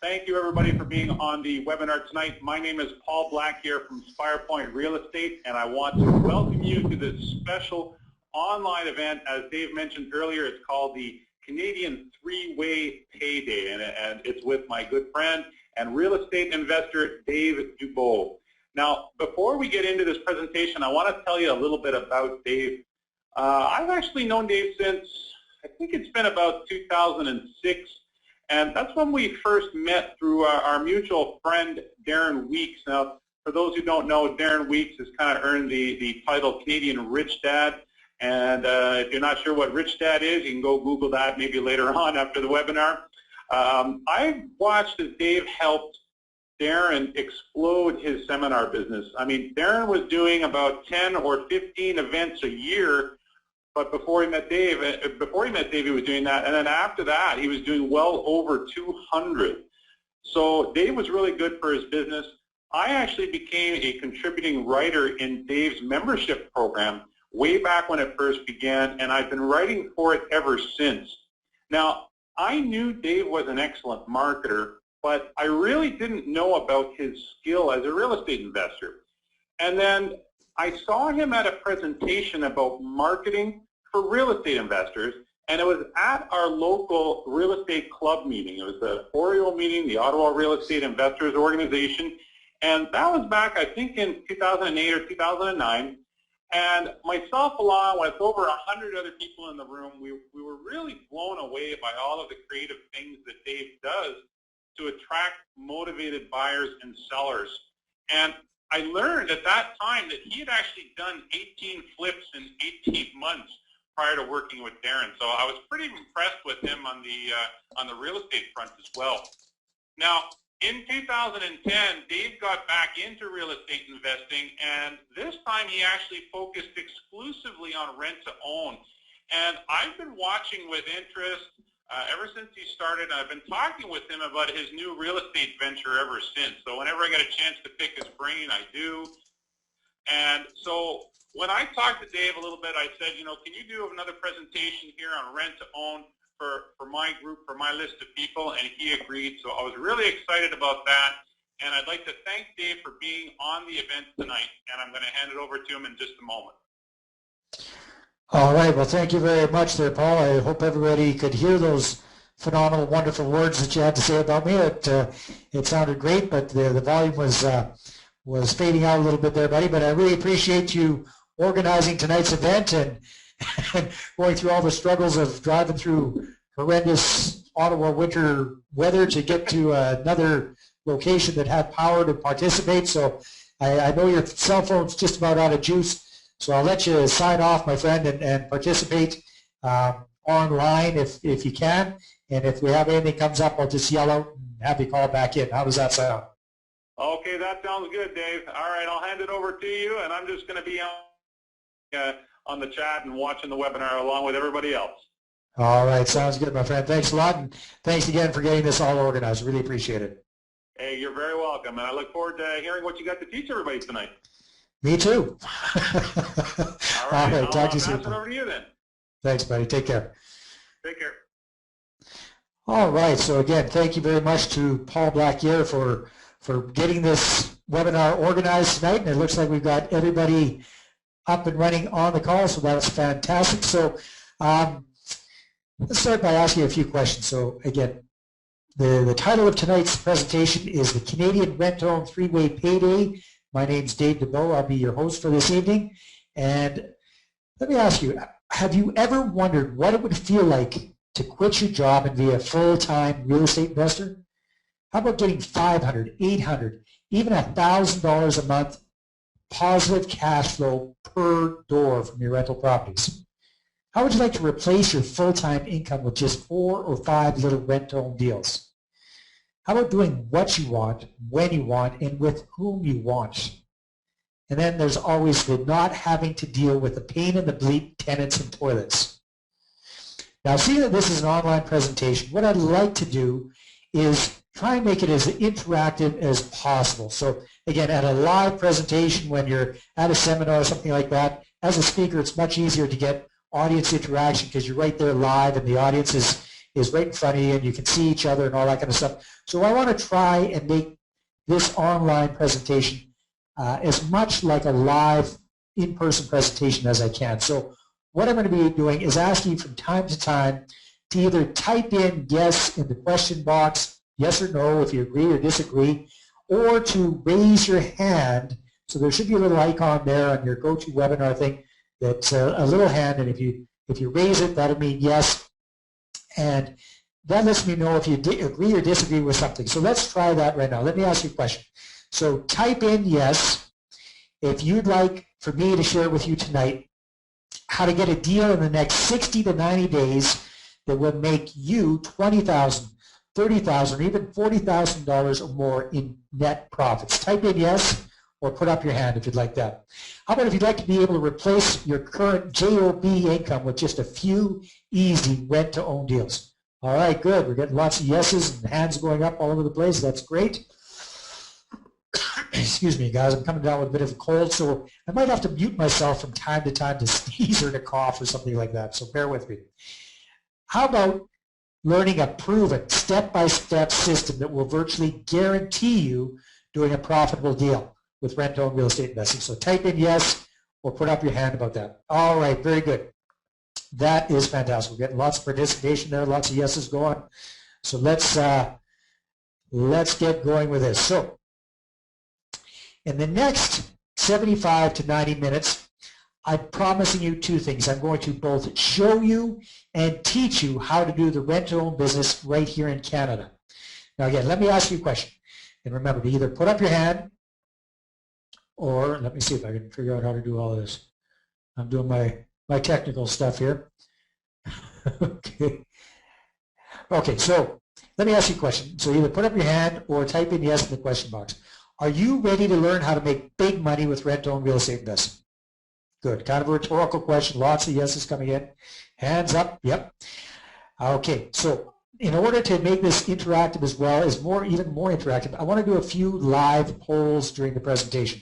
Thank you, everybody, for being on the webinar tonight. My name is Paul Black here from SpirePoint Real Estate, and I want to welcome you to this special online event. As Dave mentioned earlier, it's called the Canadian Three-Way Payday, and it's with my good friend and real estate investor, Dave Dubois. Now, before we get into this presentation, I want to tell you a little bit about Dave. I've actually known Dave since, I think it's been about 2006. And that's when we first met through our mutual friend, Darren Weeks. Now, for those who don't know, Darren Weeks has kind of earned the title Canadian Rich Dad. And if you're not sure what Rich Dad is, you can go Google that maybe later on after the webinar. I watched as Dave helped Darren explode his seminar business. I mean, Darren was doing about 10 or 15 events a year. But before he met Dave, he was doing that, and then after that, he was doing well over 200. So Dave was really good for his business. I actually became a contributing writer in Dave's membership program way back when it first began, and I've been writing for it ever since. Now, I knew Dave was an excellent marketer, but I really didn't know about his skill as a real estate investor. And then I saw him at a presentation about marketing for real estate investors, and it was at our local real estate club meeting. It was the R2O meeting, the Ottawa Real Estate Investors Organization, and that was back, I think, in 2008 or 2009. And myself, along with over 100 other people in the room, we were really blown away by all of the creative things that Dave does to attract motivated buyers and sellers. And I learned at that time that he had actually done 18 flips in 18 months prior to working with Darren. So I was pretty impressed with him on the real estate front as well. Now, in 2010, Dave got back into real estate investing, and this time he actually focused exclusively on rent-to-own. And I've been watching with interest ever since he started. I've been talking with him about his new real estate venture ever since. So whenever I get a chance to pick his brain, I do. And so when I talked to Dave a little bit, I said, you know, can you do another presentation here on rent-to-own for my group, for my list of people? And he agreed. So I was really excited about that. And I'd like to thank Dave for being on the event tonight. And I'm going to hand it over to him in just a moment. All right. Well, thank you very much there, Paul. I hope everybody could hear those phenomenal, wonderful words that you had to say about me. It sounded great, but the volume was fading out a little bit there, buddy. But I really appreciate you organizing tonight's event and going through all the struggles of driving through horrendous Ottawa winter weather to get to another location that had power to participate. So I know your cell phone's just about out of juice. So I'll let you sign off, my friend, and participate online if you can. And if we have anything comes up, I'll just yell out and have you call back in. How does that sound? Okay, that sounds good, Dave. All right, I'll hand it over to you, and I'm just going to be on the chat and watching the webinar along with everybody else. All right, sounds good, my friend. Thanks a lot, and thanks again for getting this all organized. Really appreciate it. Hey, you're very welcome, and I look forward to hearing what you got to teach everybody tonight. Me too. All right, talk to you soon. Pass it over to you then. Thanks, buddy. Take care. Take care. All right, so again, thank you very much to Paul Blackier for getting this webinar organized tonight, and it looks like we've got everybody up and running on the call, so that's fantastic. So let's start by asking a few questions. So again, the title of tonight's presentation is the Canadian Rent-to-Own Three-Way Payday. My name's Dave Dubois. I'll be your host for this evening. And let me ask you, have you ever wondered what it would feel like to quit your job and be a full-time real estate investor? How about getting $500, $800, even $1,000 a month positive cash flow per door from your rental properties? How would you like to replace your full-time income with just 4 or 5 little rent-to-own deals? How about doing what you want, when you want, and with whom you want? And then there's always the not having to deal with the pain in the bleep tenants and toilets. Now, seeing that this is an online presentation, what I'd like to do is try and make it as interactive as possible. So again, at a live presentation, when you're at a seminar or something like that, as a speaker, it's much easier to get audience interaction because you're right there live and the audience is right in front of you and you can see each other and all that kind of stuff. So I want to try and make this online presentation as much like a live in-person presentation as I can. So what I'm going to be doing is asking you from time to time to either type in yes in the question box, yes or no if you agree or disagree, or to raise your hand. So there should be a little icon there on your GoToWebinar thing that's a little hand, and if you raise it, that'll mean yes, and that lets me know if you agree or disagree with something. So let's try that right now. Let me ask you a question. So type in yes if you'd like for me to share with you tonight how to get a deal in the next 60 to 90 days that will make you $20,000, $30,000, or even $40,000 or more in net profits. Type in yes or put up your hand if you'd like that. How about if you'd like to be able to replace your current JOB income with just a few easy rent-to-own deals? All right, good. We're getting lots of yeses and hands going up all over the place. That's great. Excuse me, guys. I'm coming down with a bit of a cold, so I might have to mute myself from time to time to sneeze or to cough or something like that, so bear with me. How about learning a proven step-by-step system that will virtually guarantee you doing a profitable deal with rent-to-own real estate investing? So type in yes or put up your hand about that. All right, very good. That is fantastic. We're getting lots of participation there, lots of yeses going. So let's get going with this. So in the next 75 to 90 minutes, I'm promising you two things. I'm going to both show you and teach you how to do the rent-to-own business right here in Canada. Now again, let me ask you a question. And remember to either put up your hand or let me see if I can figure out how to do all of this. I'm doing my technical stuff here. Okay, so let me ask you a question. So either put up your hand or type in yes in the question box. Are you ready to learn how to make big money with rent-to-own real estate investing? Good. Kind of a rhetorical question. Lots of yeses coming in. Hands up. Yep. Okay. So in order to make this interactive as well, even more interactive, I want to do a few live polls during the presentation.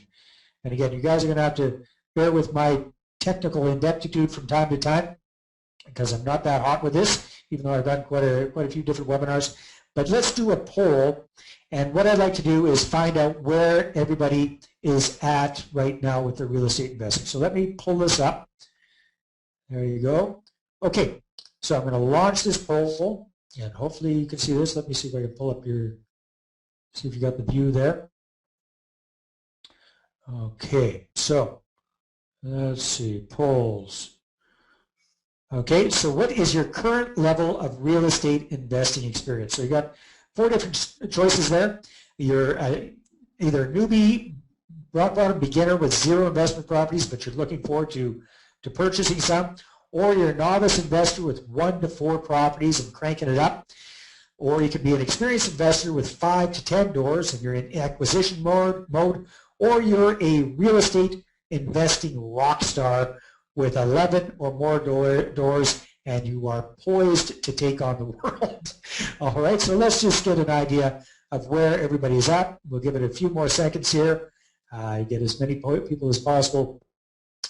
And again, you guys are going to have to bear with my technical ineptitude from time to time because I'm not that hot with this, even though I've done quite a few different webinars. But let's do a poll. And what I'd like to do is find out where everybody is at right now with their real estate investing. So let me pull this up. There you go. Okay, so I'm going to launch this poll, and hopefully you can see this. Let me see if I can pull up see if you got the view there. Okay, so let's see, polls. Okay, so what is your current level of real estate investing experience? So you got 4 different choices there. You're either a newbie, rock bottom beginner with 0 investment properties, but you're looking forward to purchasing some, or you're a novice investor with 1 to 4 properties and cranking it up, or you could be an experienced investor with 5 to 10 doors and you're in acquisition mode, or you're a real estate investing rock star with 11 or more doors and you are poised to take on the world. All right, so let's just get an idea of where everybody's at. We'll give it a few more seconds here. Get as many people as possible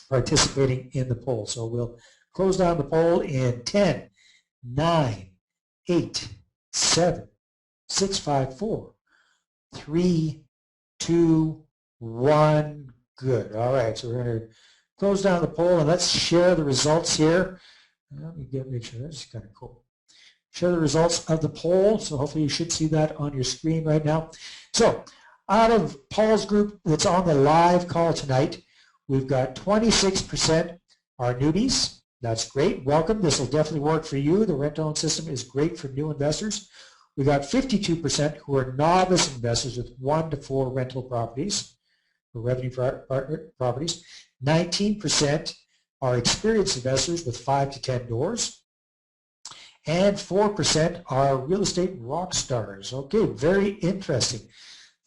participating in the poll. So we'll close down the poll in 10, 9, 8, 7, 6, 5, 4, 3, 2, 1. Good. All right, so we're going to close down the poll and let's share the results here. Let me make sure this is kind of cool. Share the results of the poll. So hopefully you should see that on your screen right now. So out of Paul's group that's on the live call tonight, we've got 26% are newbies. That's great. Welcome. This will definitely work for you. The rent-to-own system is great for new investors. We got 52% who are novice investors with 1 to 4 rental properties or revenue properties. 19% are experienced investors with 5 to 10 doors. And 4% are real estate rock stars. Okay, very interesting.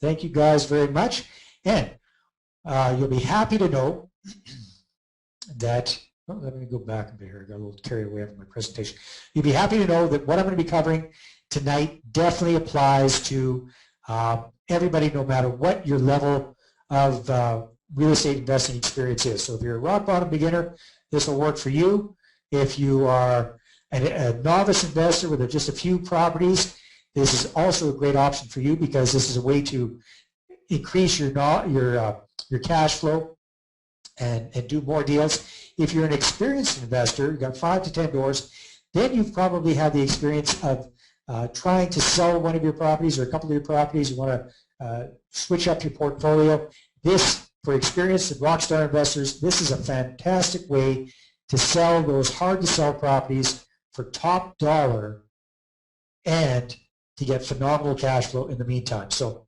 Thank you guys very much. And you'll be happy to know that, oh, let me go back a bit here. I got a little carried away from my presentation. You'll be happy to know that what I'm going to be covering tonight definitely applies to everybody, no matter what your level of real estate investing experience is. So if you're a rock bottom beginner, this will work for you. If you are a novice investor with just a few properties, this is also a great option for you because this is a way to increase your cash flow and do more deals. If you're an experienced investor, you've got 5 to 10 doors, then you've probably had the experience of trying to sell one of your properties or a couple of your properties. You want to switch up your portfolio. This, for experienced and rockstar investors, this is a fantastic way to sell those hard-to-sell properties for top dollar and to get phenomenal cash flow in the meantime. So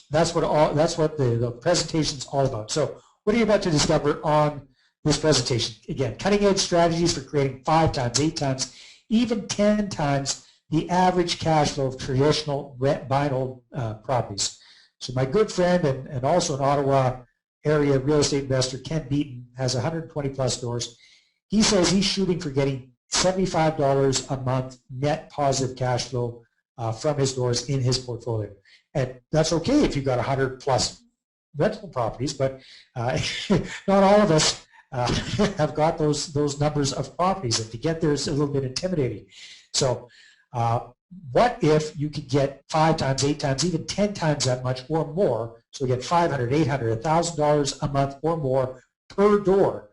that's what the presentation's all about. So what are you about to discover on this presentation? Again, cutting-edge strategies for creating 5 times, 8 times, even 10 times the average cash flow of traditional buy and hold properties. So my good friend and also an Ottawa area real estate investor, Ken Beaton, has 120 plus doors. He says he's shooting for getting $75 a month net positive cash flow from his doors in his portfolio. And that's okay if you've got 100 plus rental properties, but not all of us have got those numbers of properties, and to get there is a little bit intimidating. So what if you could get 5 times, 8 times, even 10 times that much or more, so you get $500, $800, $1,000 a month or more per door?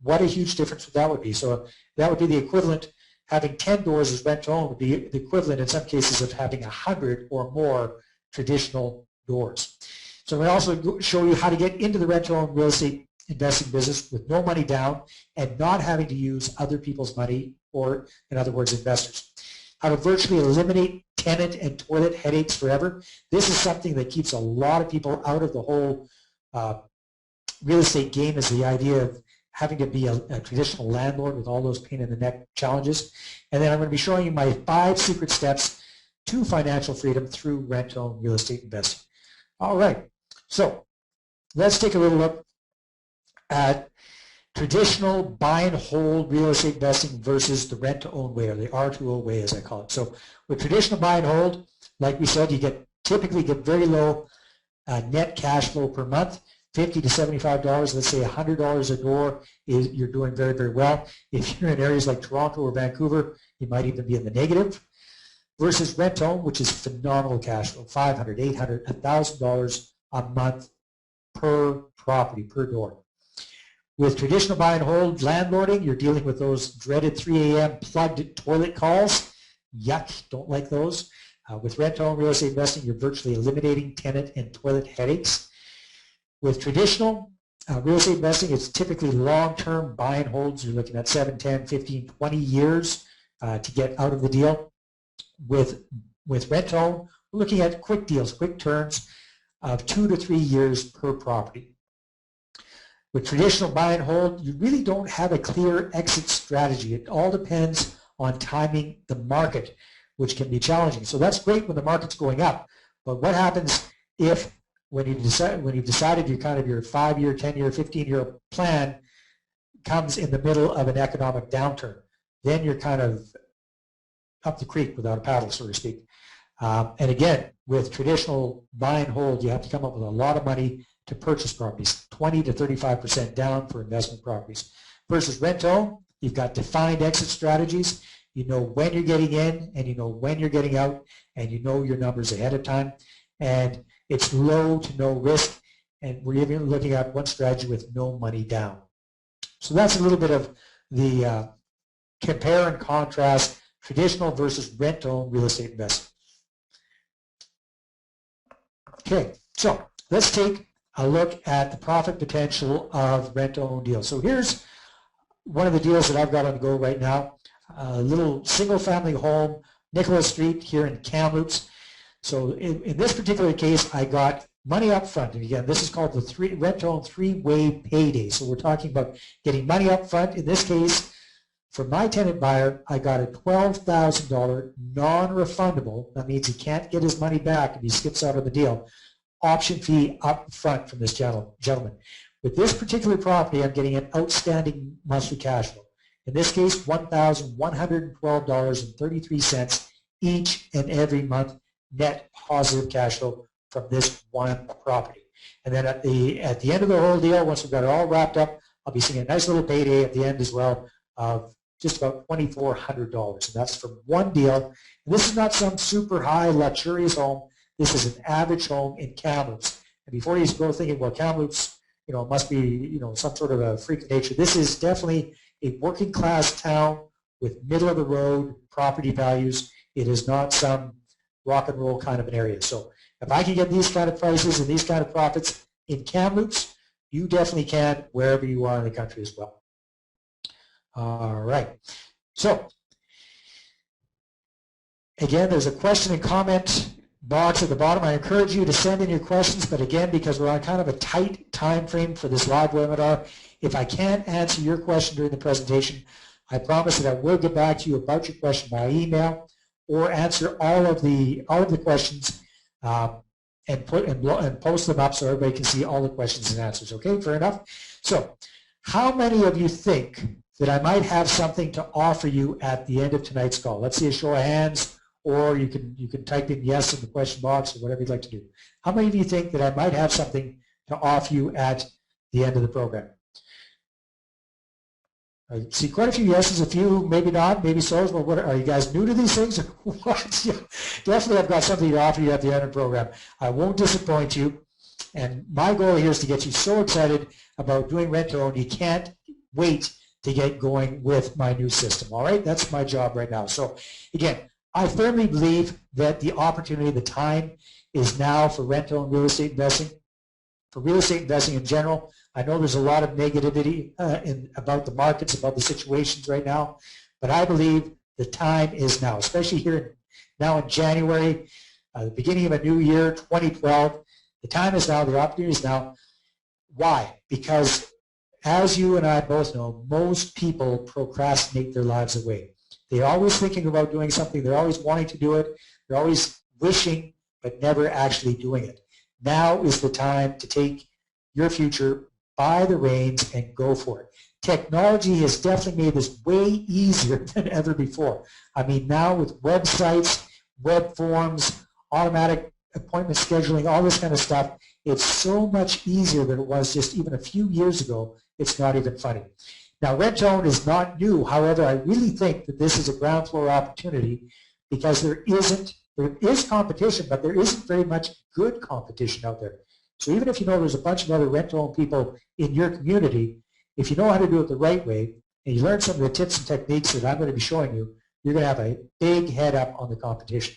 What a huge difference that would be. So that would be the equivalent, having 10 doors as rent to own would be the equivalent in some cases of having 100 or more traditional doors. So we also show you how to get into the rent to own real estate investing business with no money down and not having to use other people's money, or in other words, investors. How to virtually eliminate tenant and toilet headaches forever. This is something that keeps a lot of people out of the whole real estate game, is the idea of having to be a traditional landlord with all those pain in the neck challenges. And then I'm going to be showing you my 5 secret steps to financial freedom through rent-to-own real estate investing. All right, so let's take a little look at traditional buy and hold real estate investing versus the rent-to-own way, or the R2O way as I call it. So with traditional buy and hold, like we said, you typically get very low net cash flow per month. $50 to $75, let's say $100 a door, you're doing very, very well. If you're in areas like Toronto or Vancouver, you might even be in the negative. Versus rent-to-own, which is phenomenal cash flow, $500, $800, $1,000 a month per property, per door. With traditional buy and hold landlording, you're dealing with those dreaded 3 a.m. plugged toilet calls. Yuck, don't like those. With rent-to-own real estate investing, you're virtually eliminating tenant and toilet headaches. With traditional real estate investing, it's typically long-term buy and holds. You're looking at 7, 10, 15, 20 years to get out of the deal. With rent-to-own, we're looking at quick deals, quick turns of 2 to 3 years per property. With traditional buy and hold, you really don't have a clear exit strategy. It all depends on timing the market, which can be challenging. So that's great when the market's going up, but what happens if when you've decided your 5-year, 10-year, 15-year plan comes in the middle of an economic downturn? Then you're kind of up the creek without a paddle, so to speak. And again, with traditional buy and hold, you have to come up with a lot of money to purchase properties, 20 to 35% down for investment properties. Versus rent-to-own, you've got defined exit strategies. You know when you're getting in and you know when you're getting out, and you know your numbers ahead of time. And it's low to no risk, and we're even looking at one strategy with no money down. So that's a little bit of the compare and contrast traditional versus rent-to-own real estate investing. Okay, so let's take a look at the profit potential of rent-to-own deals. So here's one of the deals that I've got on the go right now. A little single-family home, Nicholas Street here in Kamloops. So in this particular case, I got money up front. And again, this is called the rent-to-own 3-way payday. So we're talking about getting money up front. In this case, for my tenant buyer, I got a $12,000 non-refundable. That means he can't get his money back if he skips out of the deal. Option fee up front from this gentleman. With this particular property, I'm getting an outstanding monthly cash flow. In this case, $1,112.33 each and every month net positive cash flow from this one property. And then at the end of the whole deal, once we've got it all wrapped up, I'll be seeing a nice little payday at the end as well of just about $2,400. And that's from one deal. And this is not some super high luxurious home. This is an average home in Kamloops. And before you go thinking, well, Kamloops, must be, some sort of a freak of nature. This is definitely a working class town with middle of the road property values. It is not some rock and roll kind of an area. So if I can get these kind of prices and these kind of profits in Kamloops, you definitely can wherever you are in the country as well. All right. So again, there's a question and comment box at the bottom. I encourage you to send in your questions, but again, because we're on kind of a tight time frame for this live webinar, if I can't answer your question during the presentation, I promise that I will get back to you about your question by email or answer all of the questions and post them up so everybody can see all the questions and answers. Okay, fair enough? So how many of you think that I might have something to offer you at the end of tonight's call? Let's see a show of hands, or you can type in yes in the question box or whatever you'd like to do. How many of you think that I might have something to offer you at the end of the program? I see quite a few yeses, a few maybe not, maybe so. Well, what, are you guys new to these things? What? Yeah, definitely I've got something to offer you at the end of the program. I won't disappoint you. And my goal here is to get you so excited about doing rent-to-own, you can't wait to get going with my new system. All right, that's my job right now. So again, I firmly believe that the opportunity, the time is now for rent-to-own real estate investing. For real estate investing in general, I know there's a lot of negativity about the markets, about the situations right now, but I believe the time is now, especially here now in January, the beginning of a new year, 2012. The time is now, the opportunity is now. Why? Because as you and I both know, most people procrastinate their lives away. They're always thinking about doing something. They're always wanting to do it. They're always wishing, but never actually doing it. Now is the time to take your future by the reins and go for it. Technology has definitely made this way easier than ever before. I mean, now with websites, web forms, automatic appointment scheduling, all this kind of stuff, it's so much easier than it was just even a few years ago. It's not even funny. Now, rent-to-own is not new. However, I really think that this is a ground floor opportunity because there is competition, but there isn't very much good competition out there. So even if you know there's a bunch of other rent-to-own people in your community, if you know how to do it the right way, and you learn some of the tips and techniques that I'm going to be showing you, you're going to have a big head up on the competition.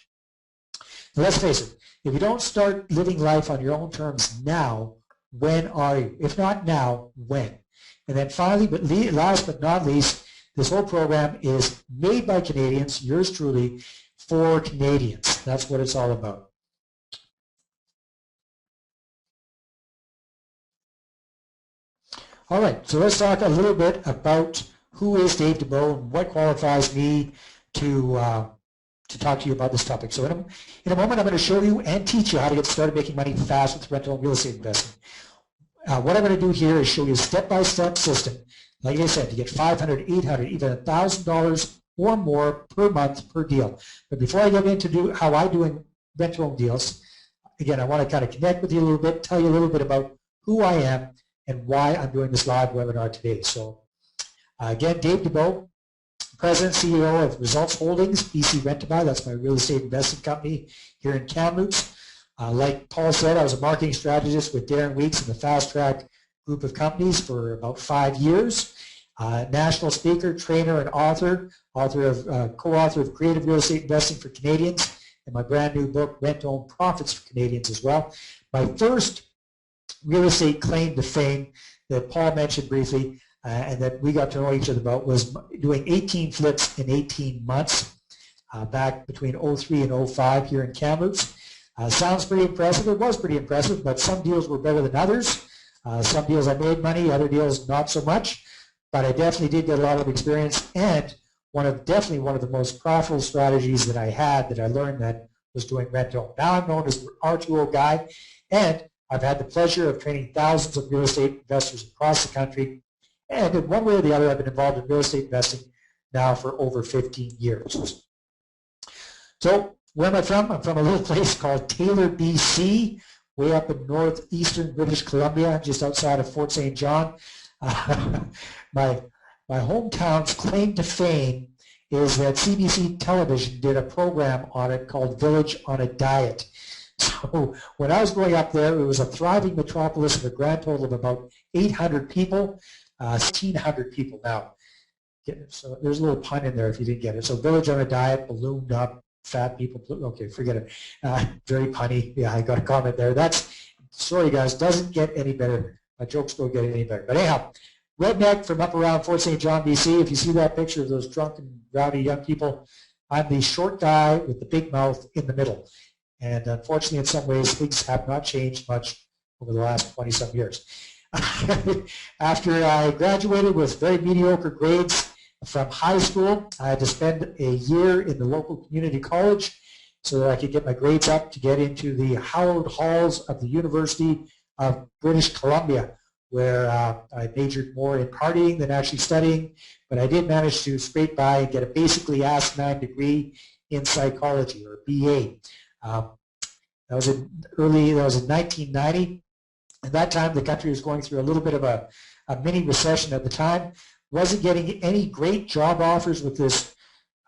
Now, let's face it, if you don't start living life on your own terms now, when are you? If not now, when? And then finally, but last but not least, this whole program is made by Canadians, yours truly, for Canadians. That's what it's all about. All right, so let's talk a little bit about who is Dave Dubeau and what qualifies me to talk to you about this topic. So in a moment, I'm going to show you and teach you how to get started making money fast with rental and real estate investing. What I'm going to do here is show you a step-by-step system, like I said, to get $500, $800, even $1,000 or more per month per deal. But before I get into how I do in rental deals, again, I want to kind of connect with you a little bit, tell you a little bit about who I am and why I'm doing this live webinar today. So again, Dave Dubeau, President, CEO of Results Holdings, BC Rent to Buy. That's my real estate investing company here in Kamloops. Like Paul said, I was a marketing strategist with Darren Weeks in the Fast Track group of companies for about 5 years. National speaker, trainer, and author of co-author of Creative Real Estate Investing for Canadians, and my brand new book, Rent-to-Own Profits for Canadians as well. My first real estate claim to fame that Paul mentioned briefly and that we got to know each other about was doing 18 flips in 18 months back between 03 and 05 here in Kamloops. Sounds pretty impressive. It was pretty impressive, but some deals were better than others. Some deals I made money, other deals not so much, but I definitely did get a lot of experience, and definitely one of the most profitable strategies that I had that I learned that was doing rent-to-own. Now I'm known as the R2O guy, and I've had the pleasure of training thousands of real estate investors across the country, and in one way or the other, I've been involved in real estate investing now for over 15 years. So where am I from? I'm from a little place called Taylor, BC, way up in northeastern British Columbia, just outside of Fort St. John. My my hometown's claim to fame is that CBC television did a program on it called Village on a Diet. So when I was growing up there, it was a thriving metropolis of a grand total of about 800 people, 1,600 people now. So there's a little pun in there if you didn't get it. So Village on a Diet, ballooned up, fat people, okay, forget it. Very punny. Yeah, I got a comment there. That's, sorry guys, doesn't get any better. My jokes don't get any better. But anyhow, redneck from up around Fort St. John, BC. If you see that picture of those drunk and rowdy young people, I'm the short guy with the big mouth in the middle. And unfortunately, in some ways, things have not changed much over the last 20-some years. After I graduated with very mediocre grades from high school, I had to spend a year in the local community college so that I could get my grades up to get into the hallowed halls of the University of British Columbia, where I majored more in partying than actually studying, but I did manage to scrape by and get a basically Ask-9 degree in psychology, or BA. That was in 1990. At that time, the country was going through a little bit of a mini recession at the time. Wasn't getting any great job offers with this.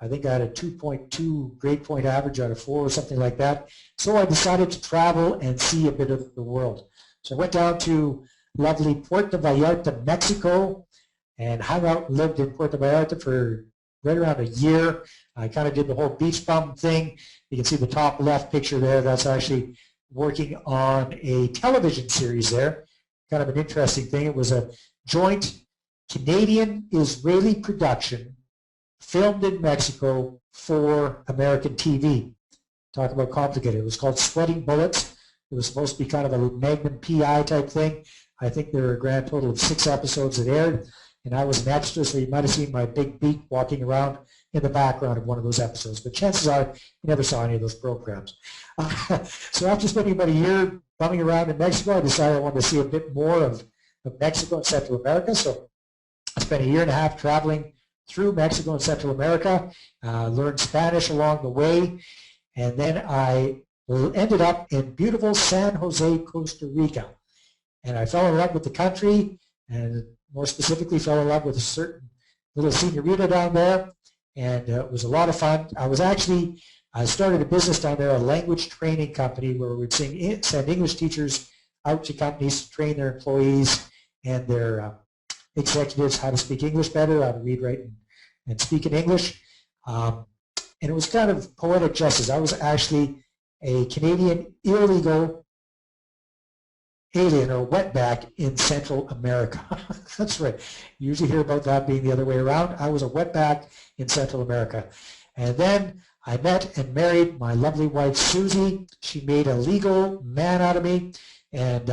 I think I had a 2.2 grade point average out of 4 or something like that. So I decided to travel and see a bit of the world. So I went down to lovely Puerto Vallarta, Mexico, and hung out and lived in Puerto Vallarta for right around a year. I kind of did the whole beach bum thing. You can see the top left picture there. That's actually working on a television series there. Kind of an interesting thing. It was a joint Canadian-Israeli production filmed in Mexico for American TV. Talk about complicated. It was called Sweating Bullets. It was supposed to be kind of a Magnum PI type thing. I think there were a grand total of 6 episodes that aired, and I was an extra, so you might have seen my big beak walking around in the background of one of those episodes. But chances are you never saw any of those programs. So after spending about a year bumming around in Mexico, I decided I wanted to see a bit more of Mexico and Central America. So I spent a year and a half traveling through Mexico and Central America, learned Spanish along the way, and then I ended up in beautiful San Jose, Costa Rica. And I fell in love with the country, and more specifically fell in love with a certain little senorita down there, and it was a lot of fun. I started a business down there, a language training company, where we'd send English teachers out to companies to train their employees and their executives how to speak English better, how to read, write, and speak in English. And it was kind of poetic justice. I was actually a Canadian illegal alien or wetback in Central America. That's right. You usually hear about that being the other way around. I was a wetback in Central America. And then I met and married my lovely wife, Susie. She made a legal man out of me. And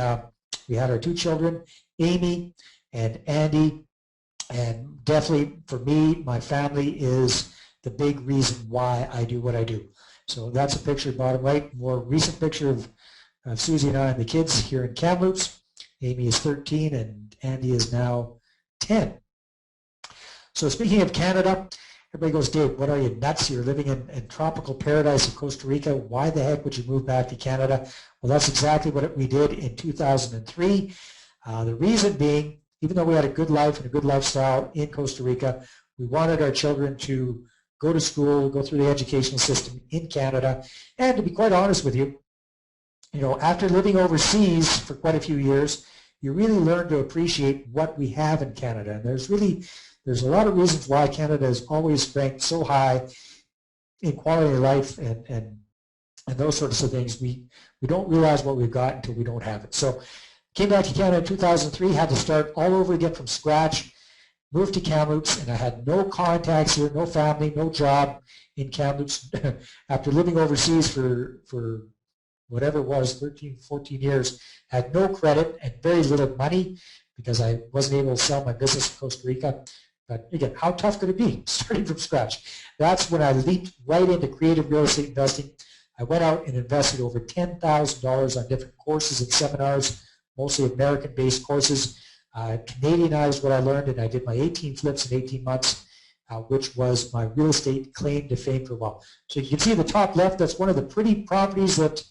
we had our 2 children, Amy and Andy. And definitely for me, my family is the big reason why I do what I do. So that's a picture bottom right, more recent picture of Susie and I and the kids here in Kamloops. Amy is 13 and Andy is now 10. So speaking of Canada, everybody goes, Dave, what are you, nuts? You're living in tropical paradise of Costa Rica. Why the heck would you move back to Canada? Well, that's exactly what we did in 2003. The reason being, even though we had a good life and a good lifestyle in Costa Rica, we wanted our children to go to school, go through the educational system in Canada. And to be quite honest with you, after living overseas for quite a few years, you really learn to appreciate what we have in Canada. And there's a lot of reasons why Canada is always ranked so high in quality of life and those sorts of things. We don't realize what we've got until we don't have it. So came back to Canada in 2003, had to start all over again from scratch, moved to Kamloops, and I had no contacts here, no family, no job in Kamloops. After living overseas for whatever it was, 13, 14 years, had no credit and very little money because I wasn't able to sell my business in Costa Rica. But again, how tough could it be starting from scratch? That's when I leaped right into creative real estate investing. I went out and invested over $10,000 on different courses and seminars, mostly American-based courses. Canadianized what I learned, and I did my 18 flips in 18 months, which was my real estate claim to fame for a while. So you can see the top left, that's one of the pretty properties that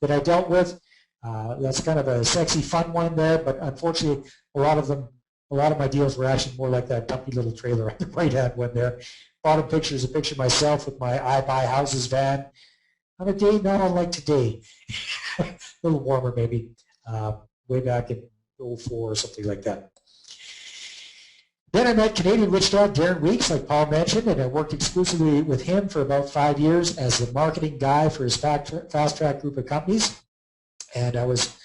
I dealt with. That's kind of a sexy, fun one there, but unfortunately, a lot of them a lot of my deals were actually more like that dumpy little trailer on the right-hand one there. Bottom picture is a picture of myself with my I Buy Houses van on a day not unlike today. A little warmer maybe, way back in 04 or something like that. Then I met Canadian rich dad Darren Weeks, like Paul mentioned, and I worked exclusively with him for about 5 years as the marketing guy for his Fast Track group of companies. And I was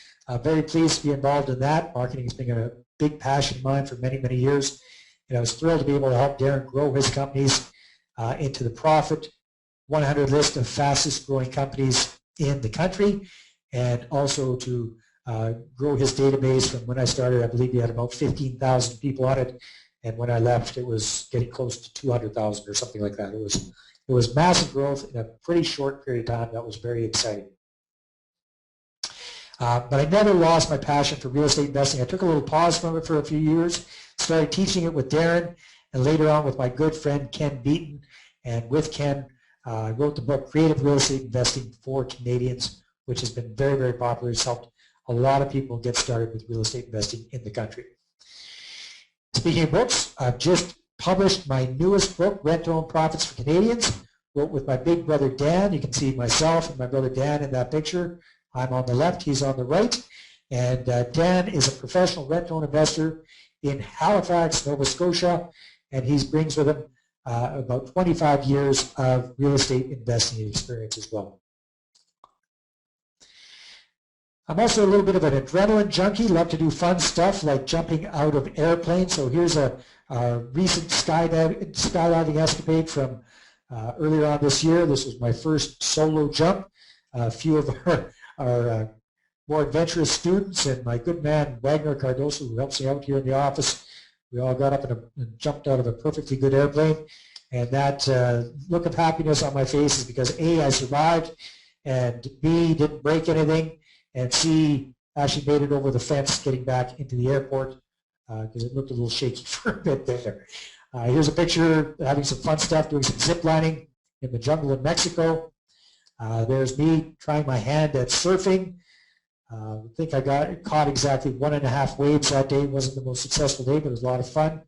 very pleased to be involved in that. Marketing has been a big passion of mine for many, many years. And I was thrilled to be able to help Darren grow his companies into the Profit 100 list of fastest growing companies in the country, and also to grow his database. From when I started, I believe he had about 15,000 people on it. And when I left, it was getting close to 200,000 or something like that. It was massive growth in a pretty short period of time. That was very exciting. But I never lost my passion for real estate investing. I took a little pause from it for a few years, started teaching it with Darren, and later on with my good friend Ken Beaton. And with Ken, I wrote the book Creative Real Estate Investing for Canadians, which has been very, very popular. It's helped a lot of people get started with real estate investing in the country. Speaking of books, I've just published my newest book, Rent to Own Profits for Canadians. Wrote with my big brother Dan. You can see myself and my brother Dan in that picture. I'm on the left, he's on the right. And Dan is a professional rent-to-own investor in Halifax, Nova Scotia, and he brings with him about 25 years of real estate investing experience as well. I'm also a little bit of an adrenaline junkie, love to do fun stuff like jumping out of airplanes. So here's a recent skydiving escapade from earlier on this year. This was my first solo jump. A few of our more adventurous students and my good man Wagner Cardoso, who helps me out here in the office, we all got up and jumped out of a perfectly good airplane. And that look of happiness on my face is because A, I survived, and B, didn't break anything, and C, actually made it over the fence getting back into the airport because it looked a little shaky for a bit there. Here's a picture having some fun stuff, doing some zip lining in the jungle in Mexico. There's me trying my hand at surfing. I think I caught exactly 1.5 waves that day. It wasn't the most successful day, but it was a lot of fun.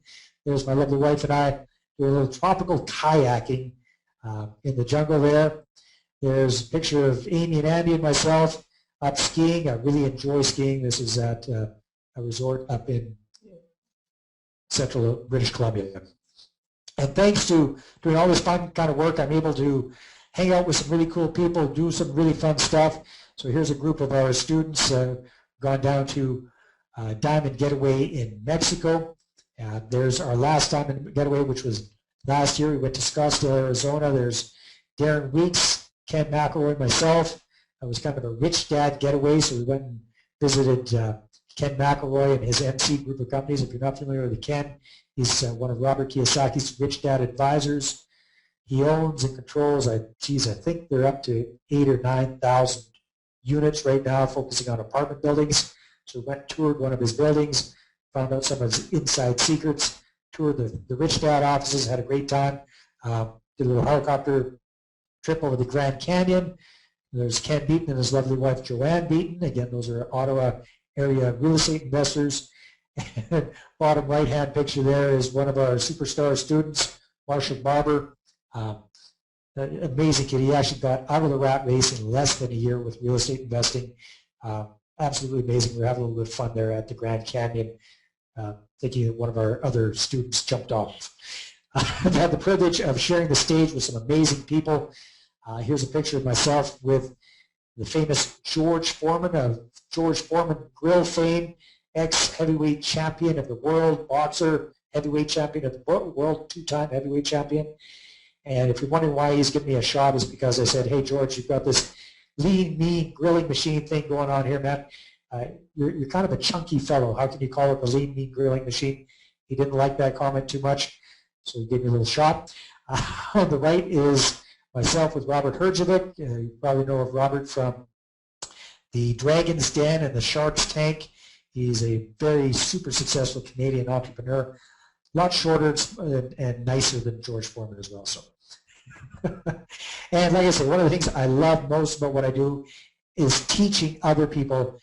There's my lovely wife and I doing a little tropical kayaking in the jungle there. There's a picture of Amy and Andy and myself up skiing. I really enjoy skiing. This is at a resort up in central British Columbia. And thanks to doing all this fun kind of work, I'm able to hang out with some really cool people, do some really fun stuff. So here's a group of our students gone down to Diamond Getaway in Mexico. There's our last Diamond Getaway, which was last year. We went to Scottsdale, Arizona. There's Darren Weeks, Ken McElroy, myself. It was kind of a rich dad getaway, so we went and visited Ken McElroy and his MC group of companies. If you're not familiar with Ken, he's one of Robert Kiyosaki's rich dad advisors. He owns and controls, I think they're up to 8,000 or 9,000 units right now, focusing on apartment buildings. So we went and toured one of his buildings, found out some of his inside secrets, toured the rich dad offices, had a great time, did a little helicopter trip over the Grand Canyon. There's Ken Beaton and his lovely wife Joanne Beaton. Again, those are Ottawa area real estate investors. And bottom right-hand picture there is one of our superstar students, Marshall Barber. Amazing kid. He actually got out of the rat race in less than a year with real estate investing. Absolutely amazing. We're having a little bit of fun there at the Grand Canyon, thinking that one of our other students jumped off. I've had the privilege of sharing the stage with some amazing people. Here's a picture of myself with the famous George Foreman of George Foreman Grill fame, ex-heavyweight champion of the world, boxer, heavyweight champion of the world, two-time heavyweight champion. And if you're wondering why he's giving me a shot, is because I said, hey, George, you've got this lean, mean grilling machine thing going on here, man. You're kind of a chunky fellow. How can you call it the lean, mean grilling machine? He didn't like that comment too much, so he gave me a little shot. On the right is myself with Robert Herjavec. You probably know of Robert from the Dragon's Den and the Shark's Tank. He's a very super successful Canadian entrepreneur, a lot shorter and nicer than George Foreman as well. So, and like I said, one of the things I love most about what I do is teaching other people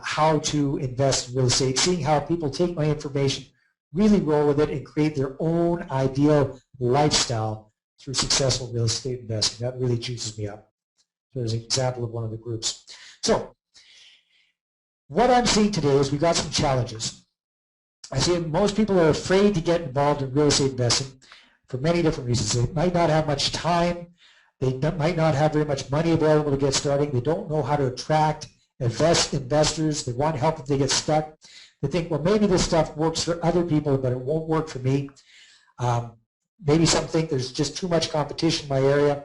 how to invest in real estate, seeing how people take my information, really roll with it and create their own ideal lifestyle through successful real estate investing. That really juices me up. So there's an example of one of the groups. So what I'm seeing today is we've got some challenges. I see most people are afraid to get involved in real estate investing for many different reasons. They might not have much time. They might not have very much money available to get started. They don't know how to attract investors. They want help if they get stuck. They think, well, maybe this stuff works for other people, but it won't work for me. Maybe some think there's just too much competition in my area.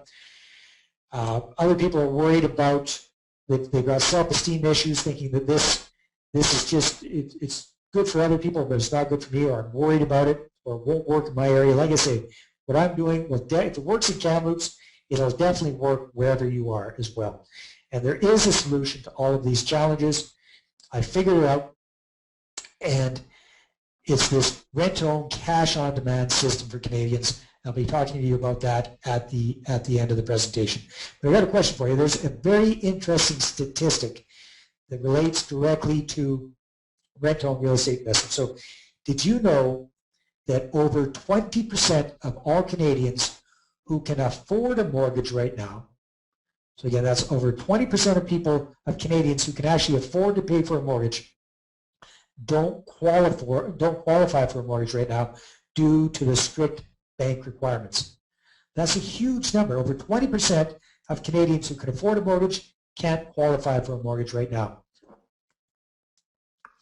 Other people are worried about, they've got self-esteem issues, thinking that this is just, it's good for other people, but it's not good for me, or I'm worried about it, or it won't work in my area. Like I say, what I'm doing, if it works in Kamloops, it'll definitely work wherever you are as well. And there is a solution to all of these challenges. I figured it out, and it's this rent-to-own cash-on-demand system for Canadians. I'll be talking to you about that at the end of the presentation. But I've got a question for you. There's a very interesting statistic that relates directly to rent-to-own real estate investment. So did you know that over 20% of all Canadians who can afford a mortgage right now, so again, that's over 20% of Canadians who can actually afford to pay for a mortgage, don't qualify for a mortgage right now due to the strict bank requirements. That's a huge number. Over 20% of Canadians who can afford a mortgage can't qualify for a mortgage right now.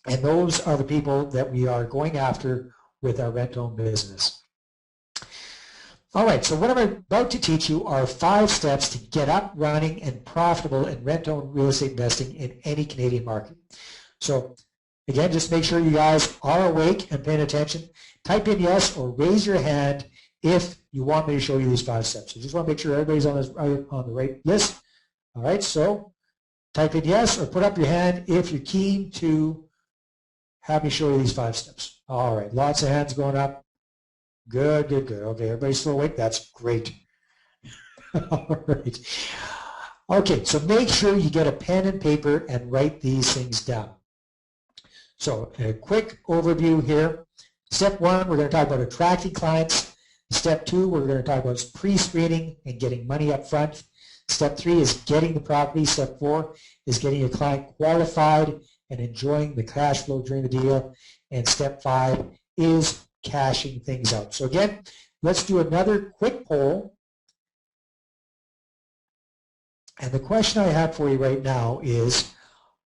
And those are the people that we are going after with our rent-to-own business. All right, so what I'm about to teach you are 5 steps to get up, running, and profitable in rent-to-own real estate investing in any Canadian market. So again, just make sure you guys are awake and paying attention. Type in yes or raise your hand if you want me to show you these 5 steps. I just want to make sure everybody's on the right list. All right, so type in yes or put up your hand if you're keen to have me show you these 5 steps. All right, lots of hands going up. Good, good, good. Okay, everybody's still awake? That's great. All right. Okay, so make sure you get a pen and paper and write these things down. So a quick overview here. Step 1, we're going to talk about attracting clients. Step 2, we're going to talk about pre-screening and getting money up front. Step 3 is getting the property. Step 4 is getting your client qualified and enjoying the cash flow during the deal. And step 5 is cashing things out. So again, let's do another quick poll. And the question I have for you right now is,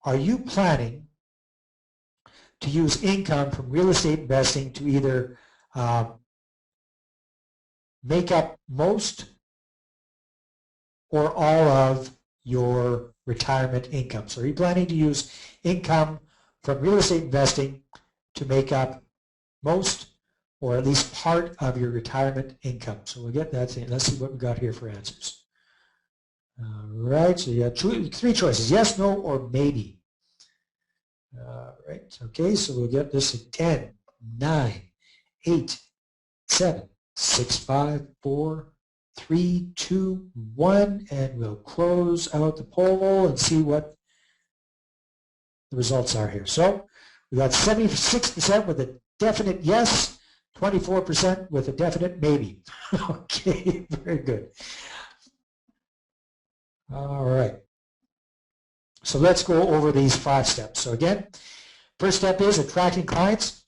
are you planning to use income from real estate investing to either make up most or all of your retirement income? So are you planning to use income from real estate investing to make up most or at least part of your retirement income? So we'll get that in. Let's see what we got here for answers. All right, so you have 3 choices, yes, no, or maybe. All right, okay, so we'll get this at 10, 9, 8, 7, 6, 5, 4, 3, 2, 1, and we'll close out the poll and see what the results are here. So we got 76% with a definite yes, 24% with a definite maybe. Okay, very good. All right. So let's go over these 5 steps. So again, first step is attracting clients.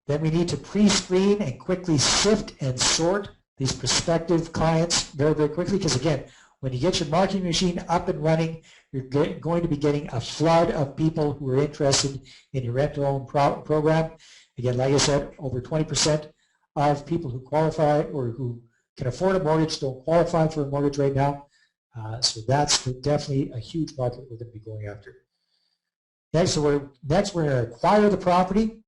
Then we need to pre-screen and quickly sift and sort these prospective clients very, very quickly, because again, when you get your marketing machine up and running, you're going to be getting a flood of people who are interested in your rent-to-own program. Again, like I said, over 20% of people who qualify or who can afford a mortgage don't qualify for a mortgage right now. So that's definitely a huge market we're going to be going after. Next, we're going to acquire the property.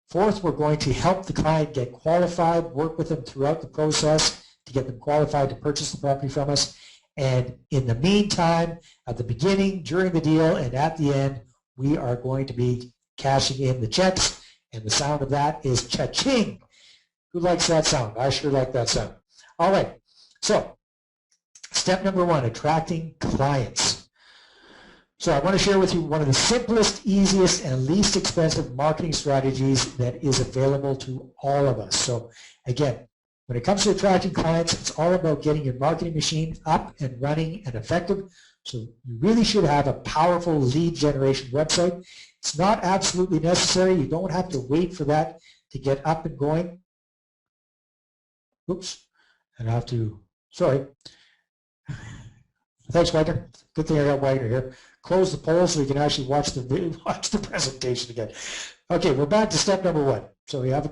Fourth, we're going to help the client get qualified, work with them throughout the process to get them qualified to purchase the property from us. And in the meantime, at the beginning, during the deal, and at the end, we are going to be cashing in the checks. And the sound of that is cha-ching. Who likes that sound? I sure like that sound. All right. So step number 1, attracting clients. So I want to share with you one of the simplest, easiest, and least expensive marketing strategies that is available to all of us. So again, when it comes to attracting clients, it's all about getting your marketing machine up and running and effective. So you really should have a powerful lead generation website. It's not absolutely necessary. You don't have to wait for that to get up and going. Oops, and I have to, sorry. Thanks, Wagner. Good thing I got Wagner here. Close the poll so you can actually watch the presentation again. Okay, we're back to step number 1. So we got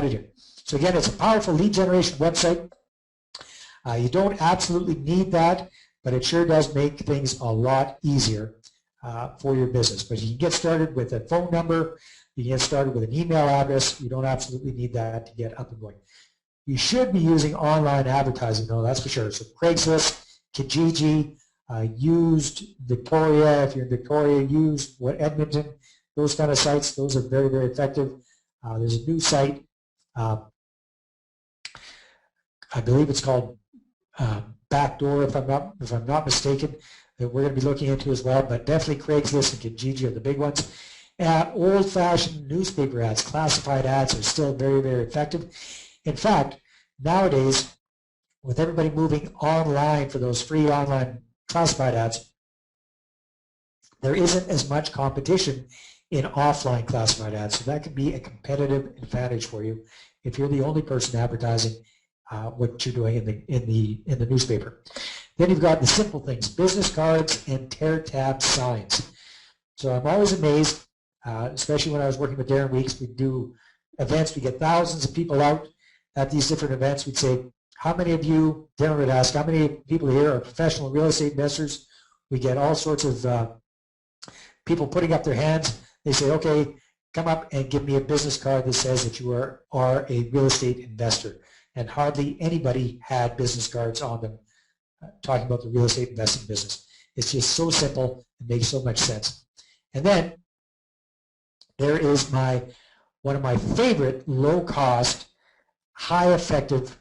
it here. So again, it's a powerful lead generation website. You don't absolutely need that, but it sure does make things a lot easier for your business. But you can get started with a phone number. You can get started with an email address. You don't absolutely need that to get up and going. You should be using online advertising, though, that's for sure. So Craigslist, Kijiji, used Victoria, if you're in Victoria, used Edmonton, those kind of sites, those are very, very effective. There's a new site, I believe it's called Backdoor, if I'm not mistaken, that we're going to be looking into as well, but definitely Craigslist and Kijiji are the big ones. Old-fashioned newspaper ads, classified ads are still very, very effective. In fact, nowadays, with everybody moving online for those free online classified ads, there isn't as much competition in offline classified ads. So that could be a competitive advantage for you if you're the only person advertising what you're doing in the newspaper. Then you've got the simple things, business cards and tear tab signs. So I'm always amazed, especially when I was working with Darren Weeks, we do events, we get thousands of people out at these different events. We'd say, how many of you, Darren would ask, how many people here are professional real estate investors? We get all sorts of people putting up their hands. They say, okay, come up and give me a business card that says that you are a real estate investor. And hardly anybody had business cards on them talking about the real estate investing business. It's just so simple. It makes so much sense. And then there is one of my favorite low-cost, high-effective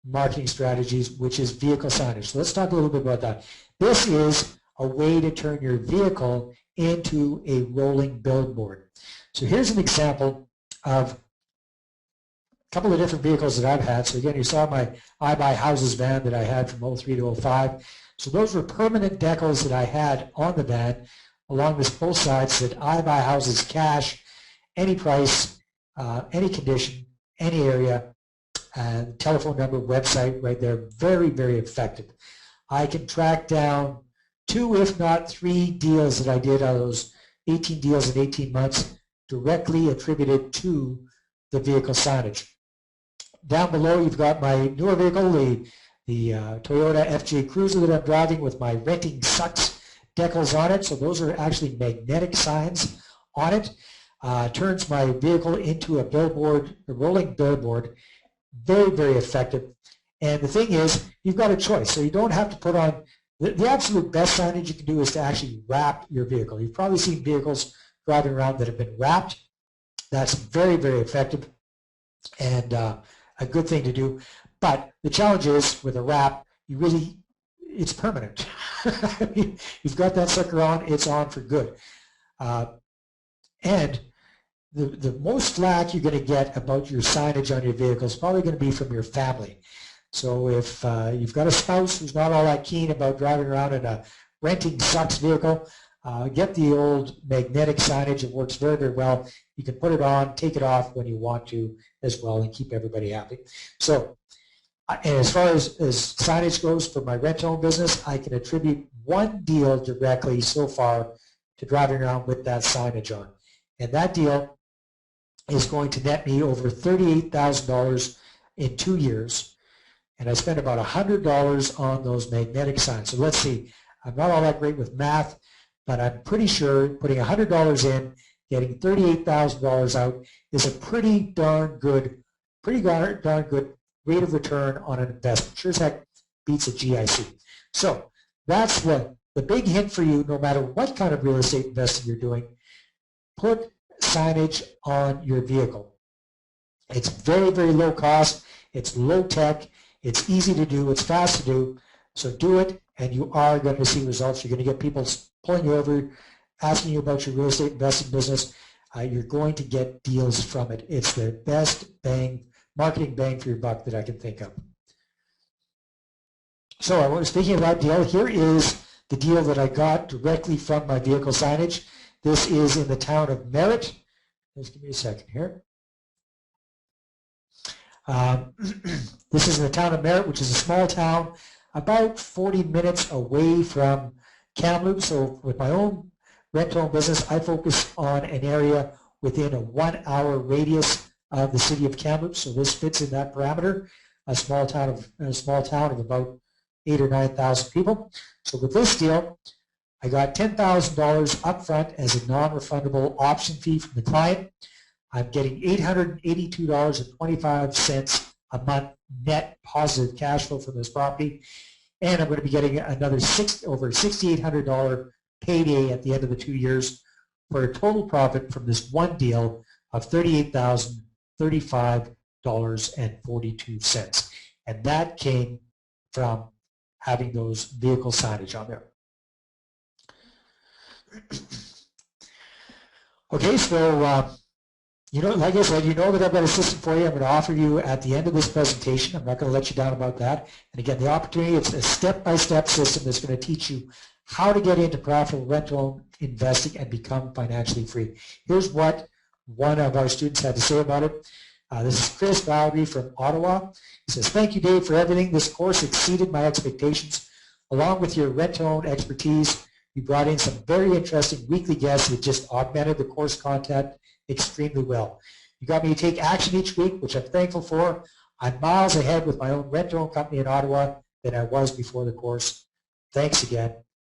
marketing strategies, which is vehicle signage. So let's talk a little bit about that. This is a way to turn your vehicle into a rolling billboard. So here's an example of a couple of different vehicles that I've had. So again, you saw my I Buy Houses van that I had from 03 to 05. So those were permanent decals that I had on the van along both sides that I Buy Houses cash, any price, any condition, any area, telephone number, website right there. Very, very effective. I can track down 2, if not 3 deals that I did out of those 18 deals in 18 months directly attributed to the vehicle signage. Down below you've got my newer vehicle, the Toyota FJ Cruiser that I'm driving with my Renting Sucks decals on it. So those are actually magnetic signs on it. Turns my vehicle into a billboard, a rolling billboard. Very, very effective. And the thing is, you've got a choice. So you don't have to put on, the absolute best signage you can do is to actually wrap your vehicle. You've probably seen vehicles driving around that have been wrapped. That's very, very effective and a good thing to do. But the challenge is with a wrap, it's permanent. You've got that sucker on, it's on for good. And the most flack you're going to get about your signage on your vehicle is probably going to be from your family. So if you've got a spouse who's not all that keen about driving around in a Renting Sucks vehicle, get the old magnetic signage. It works very, very well. You can put it on, take it off when you want to as well, and keep everybody happy. So, and as far as signage goes for my rent-own business, I can attribute 1 deal directly so far to driving around with that signage on. And that deal is going to net me over $38,000 in 2 years. And I spent about $100 on those magnetic signs. So let's see, I'm not all that great with math, but I'm pretty sure putting $100 in, getting $38,000 out is a pretty darn good rate of return on an investment. Sure as heck beats a GIC. So that's the big hint for you, no matter what kind of real estate investing you're doing, put signage on your vehicle. It's very, very low cost. It's low tech. It's easy to do. It's fast to do. So do it, and you are going to see results. You're going to get people pulling you over, asking you about your real estate investing business, you're going to get deals from it. It's the best marketing bang for your buck that I can think of. So I was speaking of that deal. Here is the deal that I got directly from my vehicle signage. This is in the town of Merritt. Just give me a second here. This is in the town of Merritt, which is a small town about 40 minutes away from Kamloops. So with my own rent-to-own business, I focus on an area within a 1-hour radius of the city of Kamloops. So this fits in that parameter, a small town of about 8,000 or 9,000 people. So with this deal, I got $10,000 up front as a non-refundable option fee from the client. I'm getting $882.25 a month net positive cash flow from this property, and I'm going to be getting another over $6,800 payday at the end of the 2 years for a total profit from this one deal of $38,035.42. And that came from having those vehicle signage on there. Okay, so like I said, that I've got a system for you. I'm going to offer you at the end of this presentation. I'm not going to let you down about that. And again, the opportunity, it's a step-by-step system that's going to teach you how to get into profitable rental investing and become financially free. Here's what one of our students had to say about it. This is Chris Bowdy from Ottawa. He says, "Thank you, Dave, for everything. This course exceeded my expectations. Along with your rent-to-own expertise, you brought in some very interesting weekly guests that just augmented the course content extremely well. You got me to take action each week, which I'm thankful for. I'm miles ahead with my own rent-to-own company in Ottawa than I was before the course. Thanks again,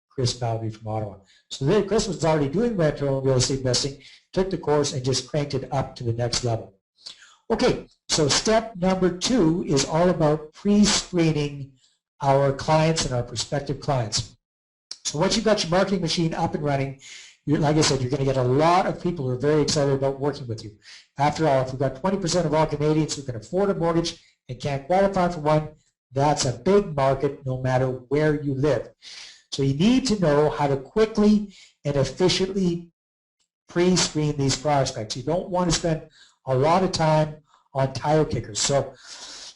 Chris Bowdy from Ottawa." So then Chris was already doing rent-to-own real estate investing, took the course, and just cranked it up to the next level. Okay, so step number 2 is all about pre-screening our clients and our prospective clients. So once you've got your marketing machine up and running, like I said, you're going to get a lot of people who are very excited about working with you. After all, if we've got 20% of all Canadians who can afford a mortgage and can't qualify for one, that's a big market no matter where you live. So you need to know how to quickly and efficiently pre-screen these prospects. You don't want to spend a lot of time on tire kickers. So,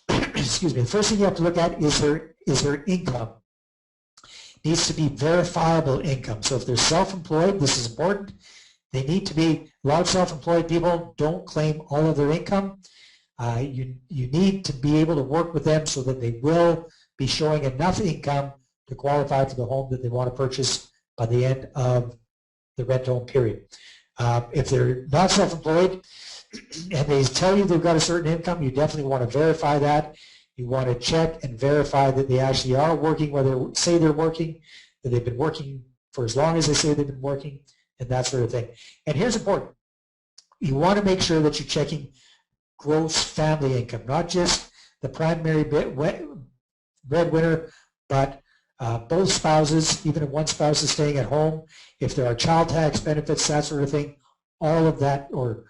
excuse me, the first thing you have to look at is their income. Needs to be verifiable income. So if they're self-employed, this is important. They need to be, a lot of self-employed people don't claim all of their income. You need to be able to work with them so that they will be showing enough income to qualify for the home that they want to purchase by the end of the rent-to-own period. If they're not self-employed and they tell you they've got a certain income, you definitely want to verify that. You want to check and verify that they actually are working, whether they say they're working, that they've been working for as long as they say they've been working, and that sort of thing. And here's important. You want to make sure that you're checking gross family income, not just the primary breadwinner, but both spouses, even if one spouse is staying at home, if there are child tax benefits, that sort of thing, all of that, or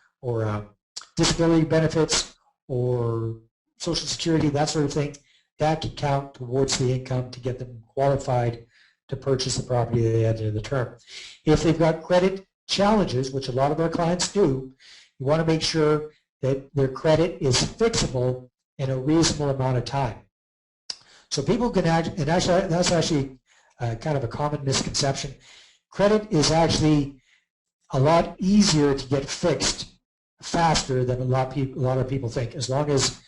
disability benefits, or Social Security, that sort of thing, that can count towards the income to get them qualified to purchase the property at the end of the term. If they've got credit challenges, which a lot of our clients do, you want to make sure that their credit is fixable in a reasonable amount of time. So people can actually, and actually that's actually kind of a common misconception. Credit is actually a lot easier to get fixed faster than a lot of people think, as long as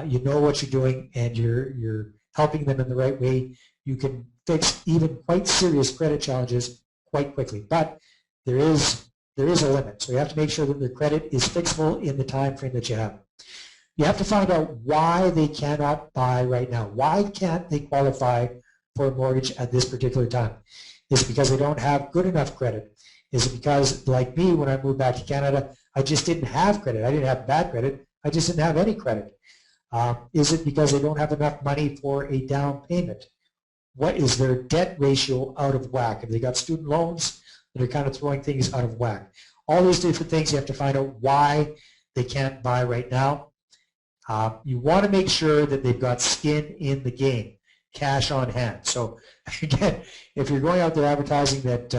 you know what you're doing and you're helping them in the right way. You can fix even quite serious credit challenges quite quickly, but there is a limit. So you have to make sure that the credit is fixable in the time frame that you have. You have to find out why they cannot buy right now. Why can't they qualify for a mortgage at this particular time? Is it because they don't have good enough credit? Is it because, like me, when I moved back to Canada, I just didn't have credit? I didn't have bad credit. I just didn't have any credit. Is it because they don't have enough money for a down payment? What is their debt ratio out of whack? Have they got student loans that are kind of throwing things out of whack? All these different things, you have to find out why they can't buy right now. You want to make sure that they've got skin in the game. cash on hand. So again, if you're going out there advertising that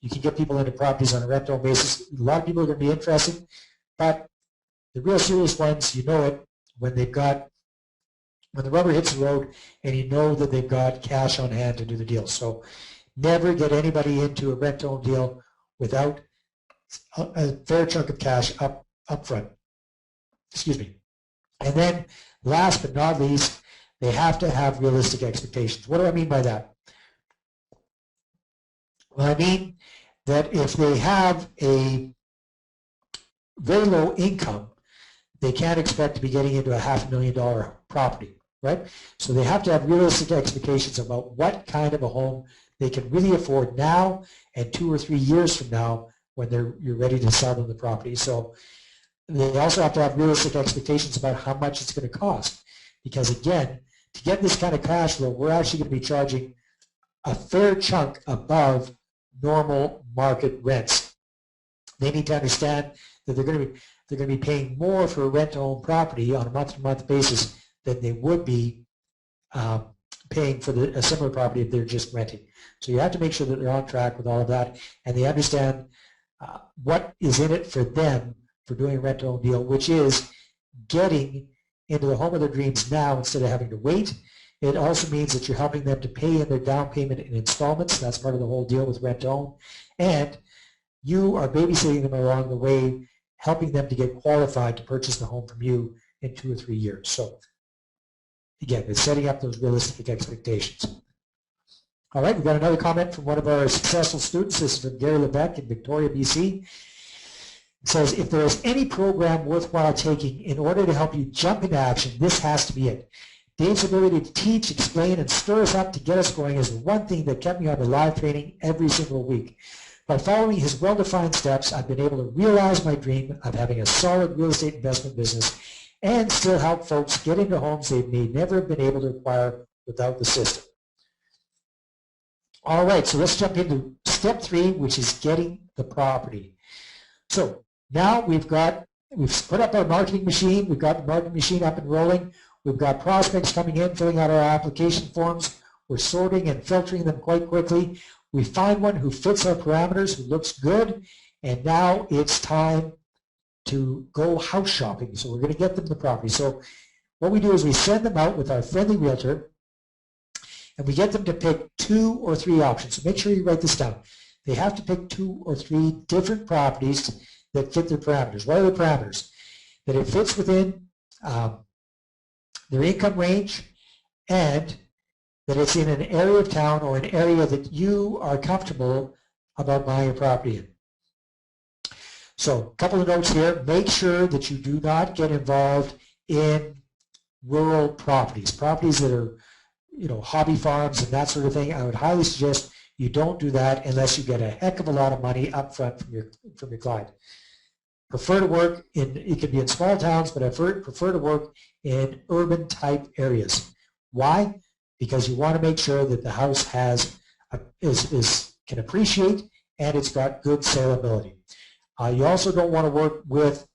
you can get people into properties on a rent-to-own basis, a lot of people are going to be interested, but the real serious ones, you know it when they've got, when the rubber hits the road and you know that they've got cash on hand to do the deal. So never get anybody into a rent-to-own deal without a fair chunk of cash up front. Excuse me. And then last but not least, they have to have realistic expectations. What do I mean by that? Well, I mean that if they have a very low income, they can't expect to be getting into a $500,000 property, right? So they have to have realistic expectations about what kind of a home they can really afford now and 2 or 3 years from now when you're ready to sell them the property. So they also have to have realistic expectations about how much it's going to cost. Because again, to get this kind of cash flow, we're actually going to be charging a fair chunk above normal market rents. They need to understand that they're going to be paying more for a rent-to-own property on a month-to-month basis than they would be paying for a similar property if they're just renting. So you have to make sure that they're on track with all of that, and they understand what is in it for them for doing a rent-to-own deal, which is getting into the home of their dreams now instead of having to wait. It also means that you're helping them to pay in their down payment in installments. That's part of the whole deal with rent-to-own. And you are babysitting them along the way, helping them to get qualified to purchase the home from you in 2 or 3 years. So again, it's setting up those realistic expectations. All right, we've got another comment from one of our successful students. This is from Gary Lebec in Victoria, BC. It says, if there is any program worthwhile taking in order to help you jump into action, this has to be it. Dave's ability to teach, explain, and stir us up to get us going is the one thing that kept me on the live training every single week. By following his well-defined steps, I've been able to realize my dream of having a solid real estate investment business and still help folks get into homes they may never have been able to acquire without the system. All right, so let's jump into step 3, which is getting the property. So now we've put up our marketing machine. We've got the marketing machine up and rolling. We've got prospects coming in, filling out our application forms. We're sorting and filtering them quite quickly. We find one who fits our parameters, who looks good, and now it's time to go house shopping. So we're going to get them the property. So what we do is we send them out with our friendly realtor, and we get them to pick 2 or 3 options. So make sure you write this down. They have to pick 2 or 3 different properties that fit their parameters. What are the parameters? That it fits within their income range, and that it's in an area of town or an area that you are comfortable about buying a property in. So a couple of notes here. Make sure that you do not get involved in rural properties, properties that are, hobby farms and that sort of thing. I would highly suggest you don't do that unless you get a heck of a lot of money up front from your client. Prefer to work in, it can be in small towns, but I prefer to work in urban type areas. Why? Because you want to make sure that the house can appreciate and it's got good saleability. You also don't want to work with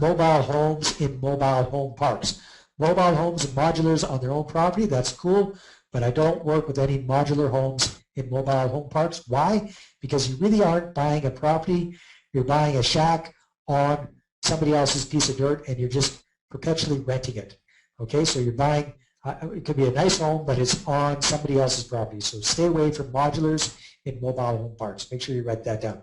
mobile homes in mobile home parks. Mobile homes and modulars on their own property, that's cool, but I don't work with any modular homes in mobile home parks. Why? Because you really aren't buying a property. You're buying a shack on somebody else's piece of dirt and you're just perpetually renting it. Okay, so you're buying, it could be a nice home, but it's on somebody else's property. So stay away from modulars in mobile home parks. Make sure you write that down.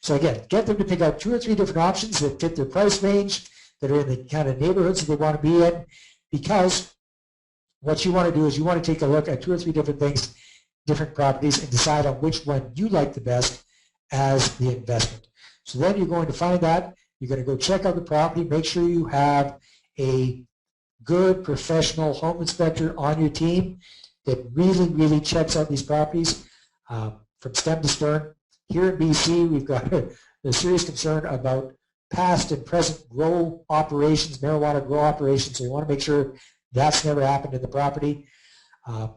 So again, get them to pick out 2 or 3 different options that fit their price range, that are in the kind of neighborhoods that they want to be in, because what you want to do is you want to take a look at 2 or 3 different things, different properties, and decide on which one you like the best as the investment. So then you're going to find that. You're going to go check out the property. Make sure you have a good professional home inspector on your team that really, really checks out these properties from stem to stern. Here in BC, we've got a serious concern about past and present grow operations, marijuana grow operations, so you want to make sure that's never happened in the property. And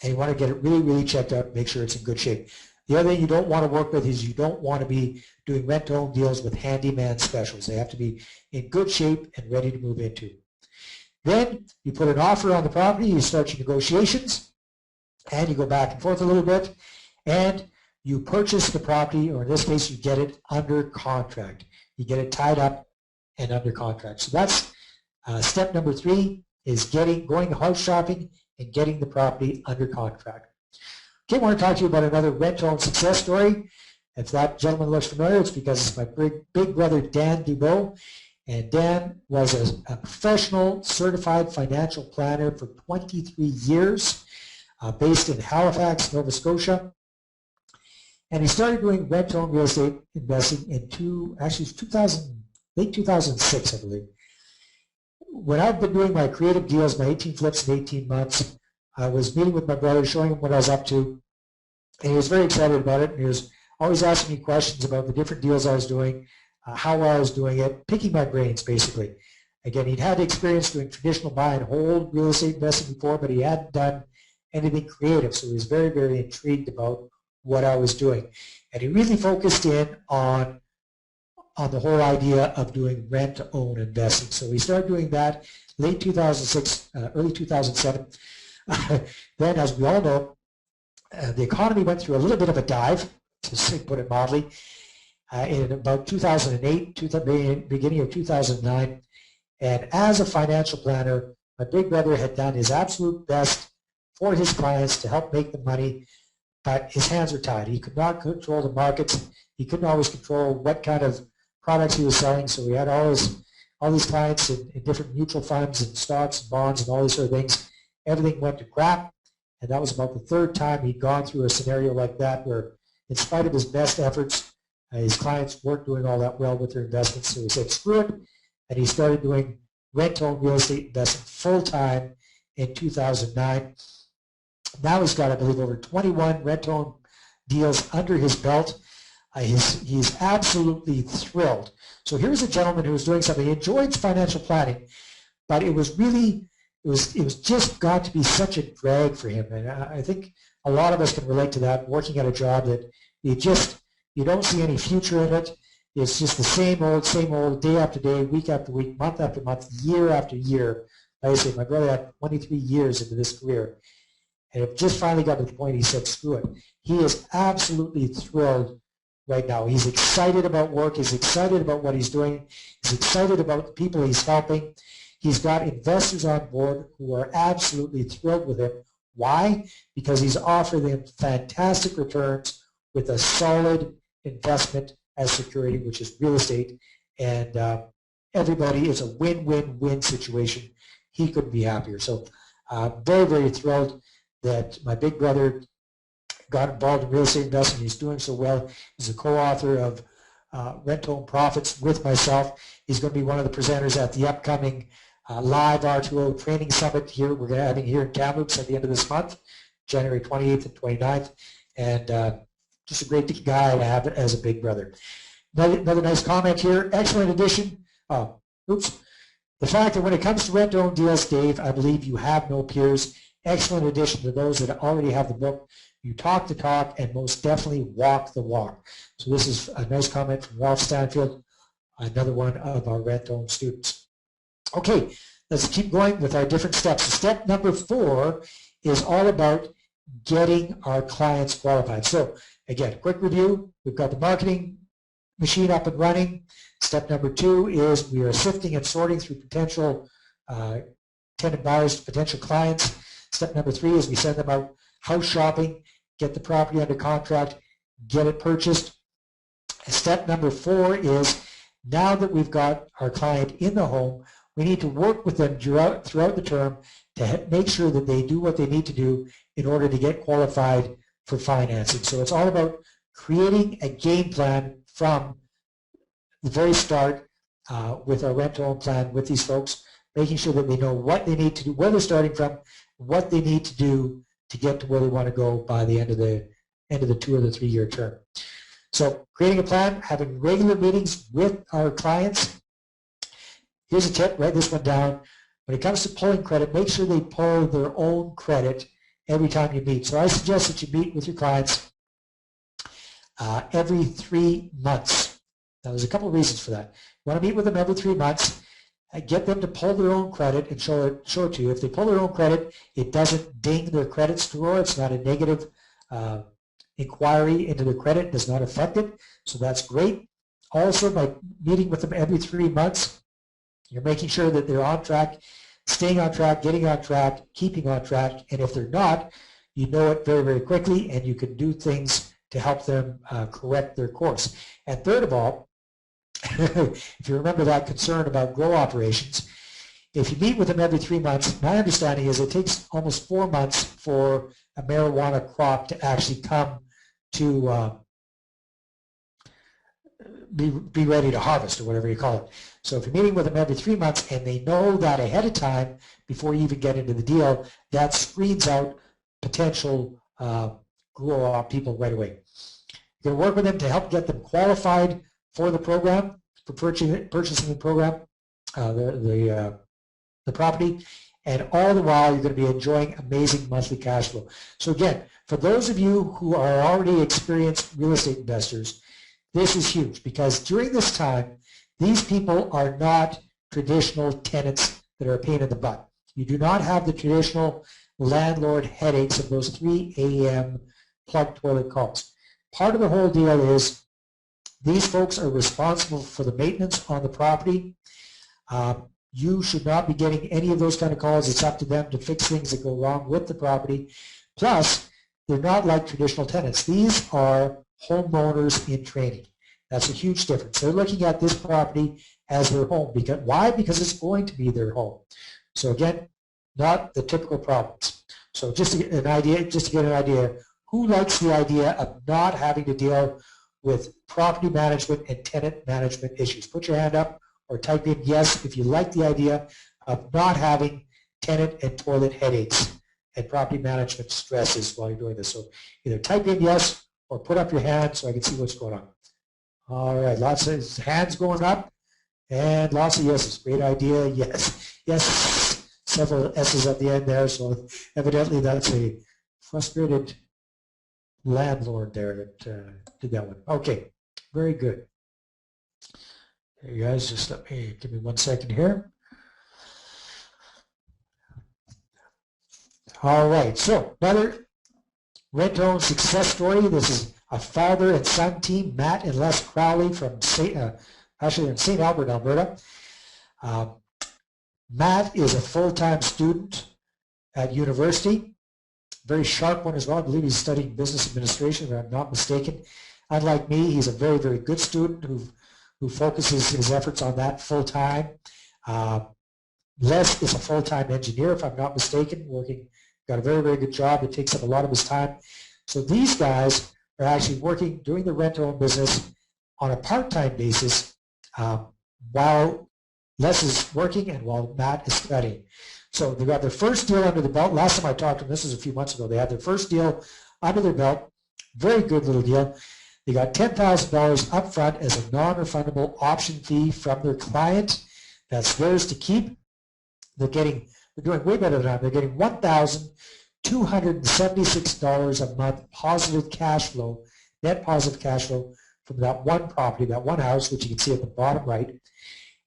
you want to get it really, really checked out and make sure it's in good shape. The other thing you don't want to work with is you don't want to be doing rent-to-own deals with handyman specials. They have to be in good shape and ready to move into. Then you put an offer on the property, you start your negotiations, and you go back and forth a little bit, and you purchase the property, or in this case, you get it under contract. You get it tied up and under contract. So that's step number 3, is going house shopping and getting the property under contract. Okay, I want to talk to you about another rent-to-own success story. If that gentleman looks familiar, it's because it's my big brother, Dan Dubois. And Dan was a professional certified financial planner for 23 years, based in Halifax, Nova Scotia. And he started doing rent-to-own real estate investing in late 2006, I believe. When I've been doing my creative deals, my 18 flips in 18 months, I was meeting with my brother, showing him what I was up to, and he was very excited about it, and he was always asking me questions about the different deals I was doing, how I was doing it, picking my brains, basically. Again, he'd had experience doing traditional buy and hold real estate investing before, but he hadn't done anything creative, so he was very, very intrigued about what I was doing. And he really focused in on the whole idea of doing rent-to-own investing. So we started doing that late 2006, early 2007. Then, as we all know, the economy went through a little bit of a dive, to put it mildly, in about 2008, beginning of 2009. And as a financial planner, my big brother had done his absolute best for his clients to help make the money, but his hands were tied. He could not control the markets. He couldn't always control what kind of products he was selling, so we had all these clients in different mutual funds and stocks and bonds and all these sort of things. Everything went to crap, and that was about the 3rd time he'd gone through a scenario like that where, in spite of his best efforts, his clients weren't doing all that well with their investments, so he said, screw it, and he started doing rent-to-own real estate investing full-time in 2009. Now he's got, I believe, over 21 rent-to-own deals under his belt. He's absolutely thrilled. So here's a gentleman who was doing something. He enjoyed financial planning, but it was just got to be such a drag for him. And I think a lot of us can relate to that, working at a job that you don't see any future in it. It's just the same old, day after day, week after week, month after month, year after year. Like I say, my brother had 23 years into this career. And it just finally got to the point he said, screw it. He is absolutely thrilled right now. He's excited about work. He's excited about what he's doing. He's excited about the people he's helping. He's got investors on board who are absolutely thrilled with him. Why? Because he's offering them fantastic returns with a solid investment as security, which is real estate. And everybody is a win-win-win situation. He couldn't be happier. So very, very thrilled that my big brother got involved in real estate investing. He's doing so well. He's a co-author of Rent-to-Own Profits with myself. He's going to be one of the presenters at the upcoming live R2O training summit here. We're going to have it here in Kamloops at the end of this month, January 28th and 29th. And just a great guy to have as a big brother. Another nice comment here. Excellent addition. The fact that when it comes to rent-to-own deals, Dave, I believe you have no peers. Excellent addition to those that already have the book. You talk the talk and most definitely walk the walk. So this is a nice comment from Ralph Stanfield, another one of our rent-to-own students. Okay, let's keep going with our different steps. Step number 4 is all about getting our clients qualified. So again, quick review. We've got the marketing machine up and running. Step number 2 is we are sifting and sorting through potential tenant buyers, potential clients. Step number 3 is we send them out house shopping, get the property under contract, get it purchased. Step number 4 is now that we've got our client in the home, we need to work with them throughout the term to make sure that they do what they need to do in order to get qualified for financing. So it's all about creating a game plan from the very start with our rent-to-own plan with these folks, making sure that they know what they need to do, where they're starting from, what they need to do to get to where they want to go by the end of the 2 or the 3 year term. So creating a plan, having regular meetings with our clients. Here's a tip, write this one down. When it comes to pulling credit, make sure they pull their own credit every time you meet. So I suggest that you meet with your clients every 3 months. Now there's a couple of reasons for that. You want to meet with them every 3 months. Get them to pull their own credit and show it to you. If they pull their own credit, it doesn't ding their credit score. It's not a negative inquiry into their credit. It does not affect it. So that's great. Also, by meeting with them every 3 months, you're making sure that they're on track, staying on track, getting on track, keeping on track. And if they're not, you know it very, very quickly, and you can do things to help them correct their course. And third of all, if you remember that concern about grow operations, if you meet with them every 3 months, my understanding is it takes almost 4 months for a marijuana crop to actually come to be ready to harvest, or whatever you call it. So if you're meeting with them every 3 months and they know that ahead of time before you even get into the deal, that screens out potential grow-op people right away. You're going to work with them to help get them qualified for the program, for purchasing the program, the property, and all the while you're going to be enjoying amazing monthly cash flow. So again, for those of you who are already experienced real estate investors, this is huge, because during this time, these people are not traditional tenants that are a pain in the butt. You do not have the traditional landlord headaches of those 3 a.m. plug toilet calls. Part of the whole deal is these folks are responsible for the maintenance on the property. You should not be getting any of those kind of calls. It's up to them to fix things that go wrong with the property. Plus, they're not like traditional tenants. These are homeowners in training. That's a huge difference. They're looking at this property as their home. Why? Because it's going to be their home. So again, not the typical problems. So just to get an idea, who likes the idea of not having to deal with property management and tenant management issues? Put your hand up or type in yes if you like the idea of not having tenant and toilet headaches and property management stresses while you're doing this. So either type in yes or put up your hand so I can see what's going on. All right, lots of hands going up and lots of yeses. Great idea, yes. Yes, several S's at the end there, so evidently that's a frustrated landlord there that did that one. Okay, very good. Hey guys, just give me 1 second here. All right, so another rent-own success story. This is a father and son team, Matt and Les Crowley from St. Albert, Alberta. Matt is a full-time student at university. Very sharp one as well. I believe he's studying business administration, if I'm not mistaken. Unlike me, he's a very, very good student who focuses his efforts on that full-time. Les is a full-time engineer, if I'm not mistaken, got a very, very good job. It takes up a lot of his time. So these guys are actually working, doing the rent-own business on a part-time basis while Les is working and while Matt is studying. So they got their first deal under the belt. Last time I talked to them, this was a few months ago, they had their first deal under their belt. Very good little deal. They got $10,000 up front as a non-refundable option fee from their client. That's theirs to keep. They're doing way better than that. They're getting $1,276 a month positive cash flow, net positive cash flow from that one property, that one house, which you can see at the bottom right.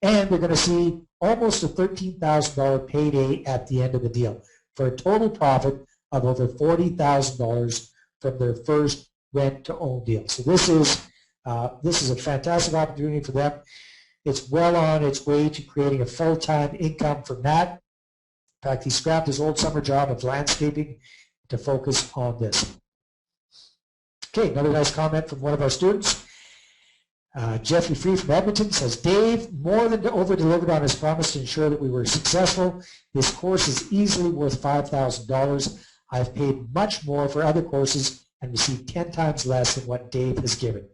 And they're going to see almost a $13,000 payday at the end of the deal for a total profit of over $40,000 from their first rent-to-own deal. So this is a fantastic opportunity for them. It's well on its way to creating a full-time income for Matt. In fact, he scrapped his old summer job of landscaping to focus on this. Okay, another nice comment from one of our students. Jeffrey Free from Edmonton says, Dave more than over-delivered on his promise to ensure that we were successful. This course is easily worth $5,000. I've paid much more for other courses and received 10 times less than what Dave has given.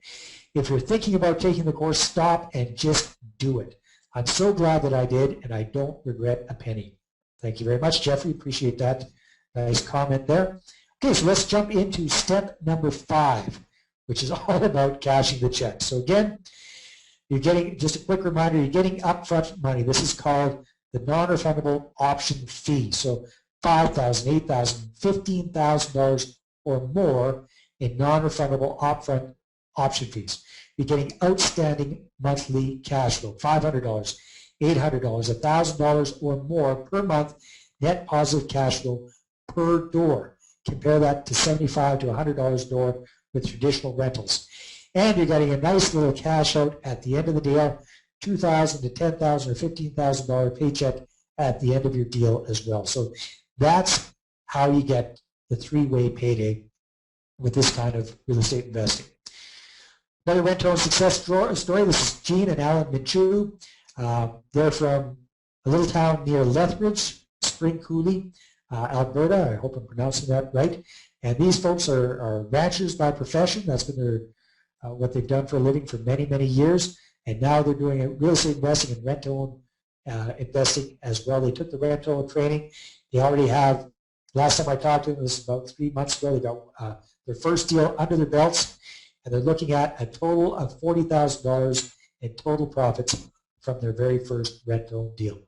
If you're thinking about taking the course, stop and just do it. I'm so glad that I did, and I don't regret a penny. Thank you very much, Jeffrey. Appreciate that. Nice comment there. Okay, so let's jump into step number 5, which is all about cashing the check. So again, you're getting, just a quick reminder, you're getting upfront money. This is called the non-refundable option fee. So $5,000, $8,000, $15,000 or more in non-refundable upfront option fees. You're getting outstanding monthly cash flow, $500. $800, $1,000 or more per month net positive cash flow per door. Compare that to $75 to $100 a door with traditional rentals. And you're getting a nice little cash out at the end of the deal, $2,000 to $10,000 or $15,000 paycheck at the end of your deal as well. So that's how you get the three-way payday with this kind of real estate investing. Another rent-to-own success story. This is Gene and Alan Michu. They're from a little town near Lethbridge, Spring Coulee, Alberta. I hope I'm pronouncing that right. And these folks are ranchers by profession. That's been their what they've done for a living for many, many years. And now they're doing real estate investing and rent-to-own investing as well. They took the rent-to-own training. They already have, last time I talked to them, this was about 3 months ago, they got their first deal under their belts, and they're looking at a total of $40,000 in total profits from their very first rent-to-own deal.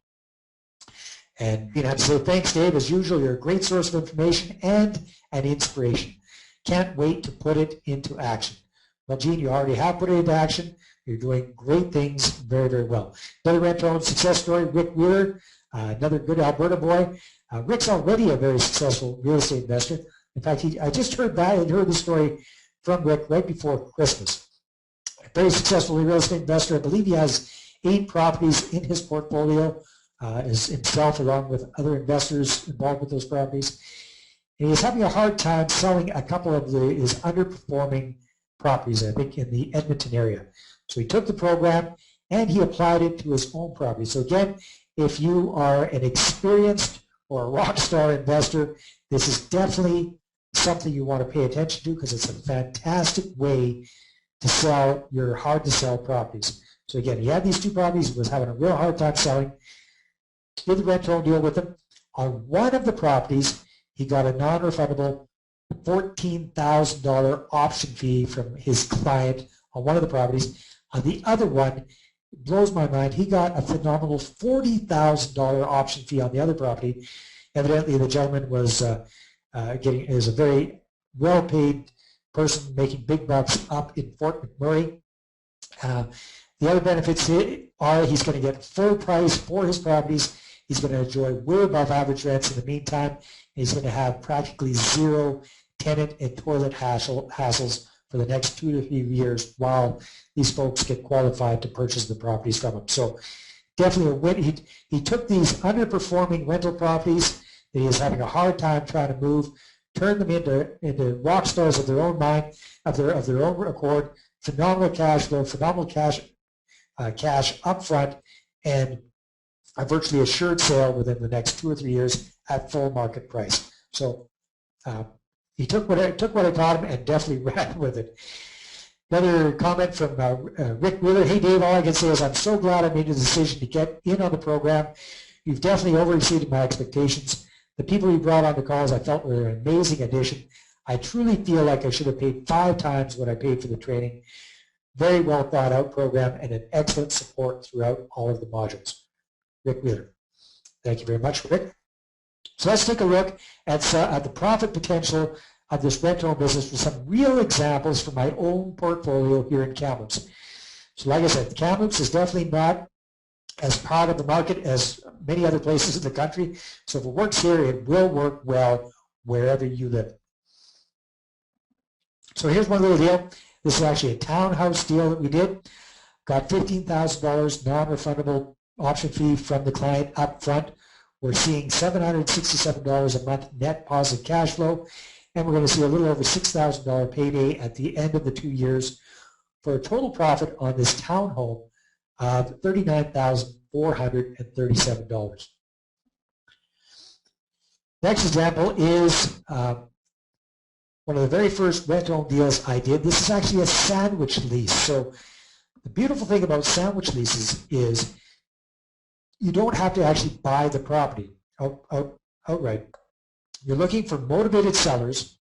And I have to say thanks, Dave. As usual, you're a great source of information and an inspiration. Can't wait to put it into action. Well, Gene, you already have put it into action. You're doing great things very, very well. Another rent-to-own success story, Rick Wheeler, another good Alberta boy. Rick's already a very successful real estate investor. In fact, I just heard the story from Rick right before Christmas. A very successful real estate investor. I believe he has 8 properties in his portfolio, as himself along with other investors involved with those properties. And he's having a hard time selling a couple of his underperforming properties, I think, in the Edmonton area. So he took the program and he applied it to his own property. So again, if you are an experienced or a rock star investor, this is definitely something you want to pay attention to because it's a fantastic way to sell your hard-to-sell properties. So again, he had these 2 properties. He was having a real hard time selling. Did the rent-to-own deal with them. On one of the properties, he got a non-refundable $14,000 option fee from his client on one of the properties. On the other one, it blows my mind, he got a phenomenal $40,000 option fee on the other property. Evidently, the gentleman was is a very well-paid person making big bucks up in Fort McMurray. The other benefits are he's going to get full price for his properties. He's going to enjoy way above average rents in the meantime. He's going to have practically zero tenant and toilet hassles for the next 2 to 3 years while these folks get qualified to purchase the properties from him. So definitely a win. He took these underperforming rental properties that he is having a hard time trying to move, turned them into rock stars of their own mind, of their own accord, phenomenal cash flow, phenomenal cash up front, and a virtually assured sale within the next 2 or 3 years at full market price. So he took what I taught him and definitely ran with it. Another comment from Rick Wheeler. Hey Dave, all I can say is I'm so glad I made the decision to get in on the program. You've definitely overexceeded my expectations. The people you brought on the calls I felt were an amazing addition. I truly feel like I should have paid 5 times what I paid for the training. Very well thought out program and an excellent support throughout all of the modules. Rick Wheeler. Thank you very much, Rick. So let's take a look at the profit potential of this rent-to-own business with some real examples from my own portfolio here in Kamloops. So like I said, Kamloops is definitely not as part of the market as many other places in the country. So if it works here, it will work well wherever you live. So here's one little deal. This is actually a townhouse deal that we did. Got $15,000 non-refundable option fee from the client up front. We're seeing $767 a month net positive cash flow, and we're going to see a little over $6,000 payday at the end of the 2 years for a total profit on this townhome of $39,437. Next example is one of the very first rent-to-own deals I did. This is actually a sandwich lease. So the beautiful thing about sandwich leases is you don't have to actually buy the property outright. You're looking for motivated sellers,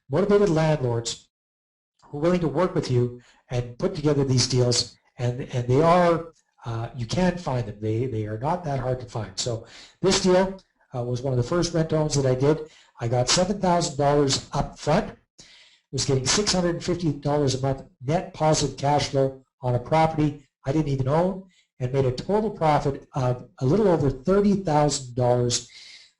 motivated landlords who are willing to work with you and put together these deals, and they are, you can find them. They are not that hard to find. So this deal was one of the first rent-to-owns that I did. I got $7,000 up front, was getting $650 a month net positive cash flow on a property I didn't even own, and made a total profit of a little over $30,000.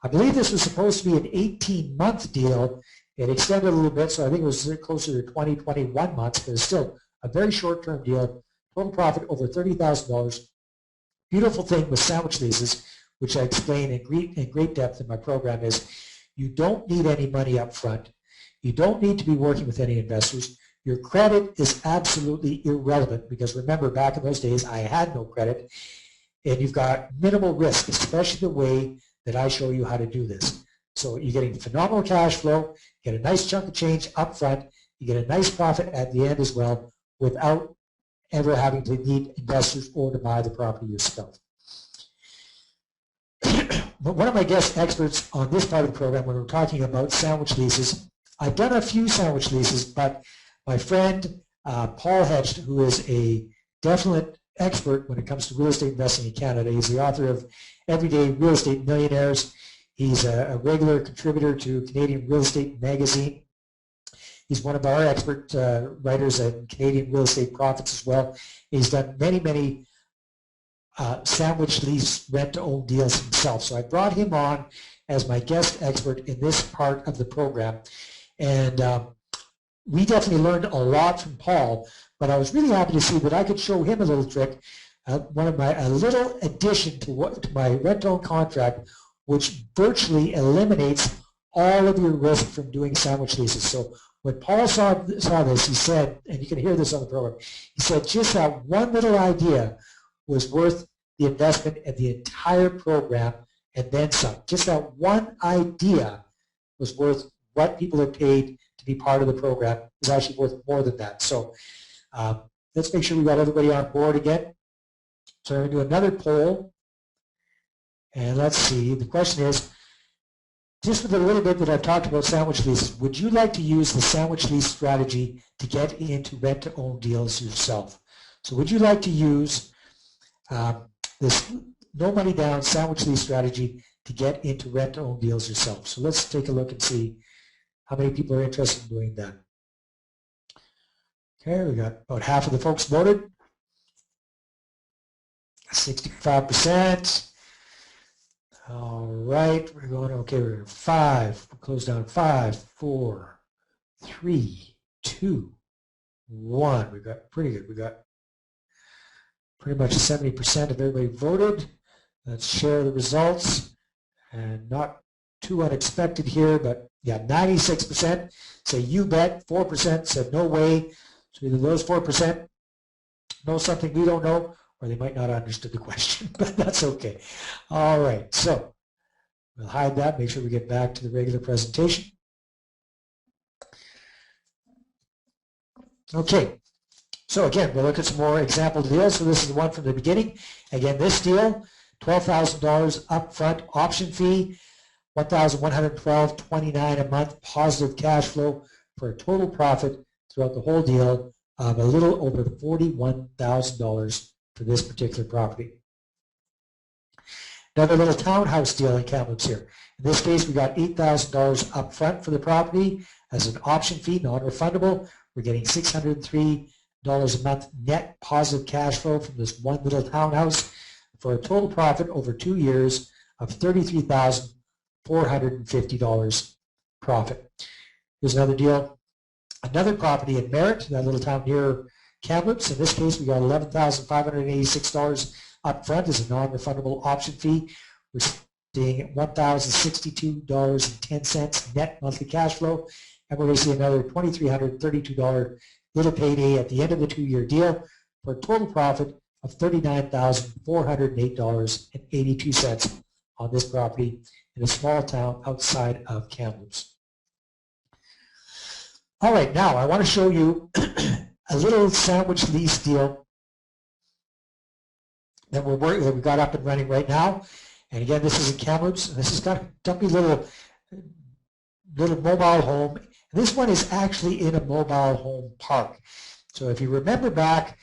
I believe this was supposed to be an 18-month deal. It extended a little bit, so I think it was closer to 20, 21 months, but it's still a very short-term deal. Total profit over $30,000. Beautiful thing with sandwich leases, which I explain in great depth in my program, is you don't need any money up front. You don't need to be working with any investors. Your credit is absolutely irrelevant because remember, back in those days, I had no credit, and you've got minimal risk, especially the way that I show you how to do this. So you're getting phenomenal cash flow, you get a nice chunk of change up front, you get a nice profit at the end as well without ever having to need investors or to buy the property yourself. But one of my guest experts on this part of the program, when we're talking about sandwich leases, I've done a few sandwich leases, but my friend Paul Hedge, who is a definite expert when it comes to real estate investing in Canada, he's the author of Everyday Real Estate Millionaires. He's a regular contributor to Canadian Real Estate Magazine. He's one of our expert writers at Canadian Real Estate Profits as well. He's done many, many sandwich lease rent-to-own deals himself. So I brought him on as my guest expert in this part of the program. And we definitely learned a lot from Paul, but I was really happy to see that I could show him a little trick, a little addition to my rent-to-own contract, which virtually eliminates all of your risk from doing sandwich leases. So when Paul saw this, he said, and you can hear this on the program, he said just that one little idea was worth the investment in the entire program and then some. Just that one idea was worth what people have paid to be part of the program. Is actually worth more than that. So let's make sure we got everybody on board again. So I'm going to do another poll. And let's see, the question is, just with a little bit that I've talked about sandwich leases, would you like to use the sandwich lease strategy to get into rent-to-own deals yourself? So would you like to use this no money down sandwich lease strategy to get into rent-to-own deals yourself? So let's take a look and see how many people are interested in doing that. Okay, we got about half of the folks voted. 65%. All right, we're going, okay, we're at 5. We'll close down 5, 4, 3, 2, 1. We got pretty good. We got pretty much 70% of everybody voted. Let's share the results. And not too unexpected here, but yeah, 96% say you bet, 4% said no way. So either those 4% know something we don't know, or they might not have understood the question, but that's okay. All right, so we'll hide that, make sure we get back to the regular presentation. Okay, so again, we'll look at some more example deals. So this is the one from the beginning. Again, this deal, $12,000 upfront option fee, $1,112.29 a month positive cash flow for a total profit throughout the whole deal of a little over $41,000 for this particular property. Another little townhouse deal in Kamloops here. In this case, we got $8,000 up front for the property as an option fee, non-refundable. We're getting $603 a month net positive cash flow from this one little townhouse for a total profit over 2 years of $33,450 profit. Here's another deal. Another property in Merritt, that little town near Kamloops. In this case, we got $11,586 up front as a non-refundable option fee. We're seeing $1,062.10 net monthly cash flow, and we're going to see another $2,332 little payday at the end of the 2-year deal for a total profit of $39,408.82 on this property in a small town outside of Kamloops. All right, now I want to show you a little sandwich lease deal that we got up and running right now. And again, this is in Kamloops. This has got a dumpy little mobile home. And this one is actually in a mobile home park. So if you remember back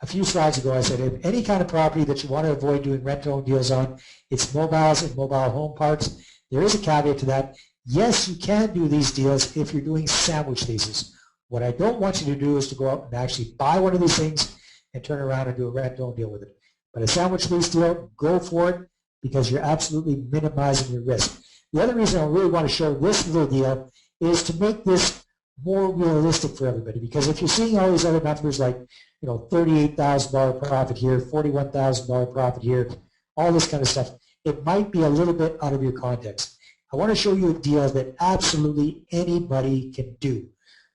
a few slides ago, I said if any kind of property that you want to avoid doing rent-to-own deals on, it's mobiles and mobile home parks. There is a caveat to that. Yes, you can do these deals if you're doing sandwich leases. What I don't want you to do is to go out and actually buy one of these things and turn around and do a rent-to-own deal with it. But a sandwich lease deal, go for it because you're absolutely minimizing your risk. The other reason I really want to show this little deal is to make this more realistic for everybody, because if you're seeing all these other numbers like, $38,000 profit here, $41,000 profit here, all this kind of stuff, it might be a little bit out of your context. I want to show you a deal that absolutely anybody can do.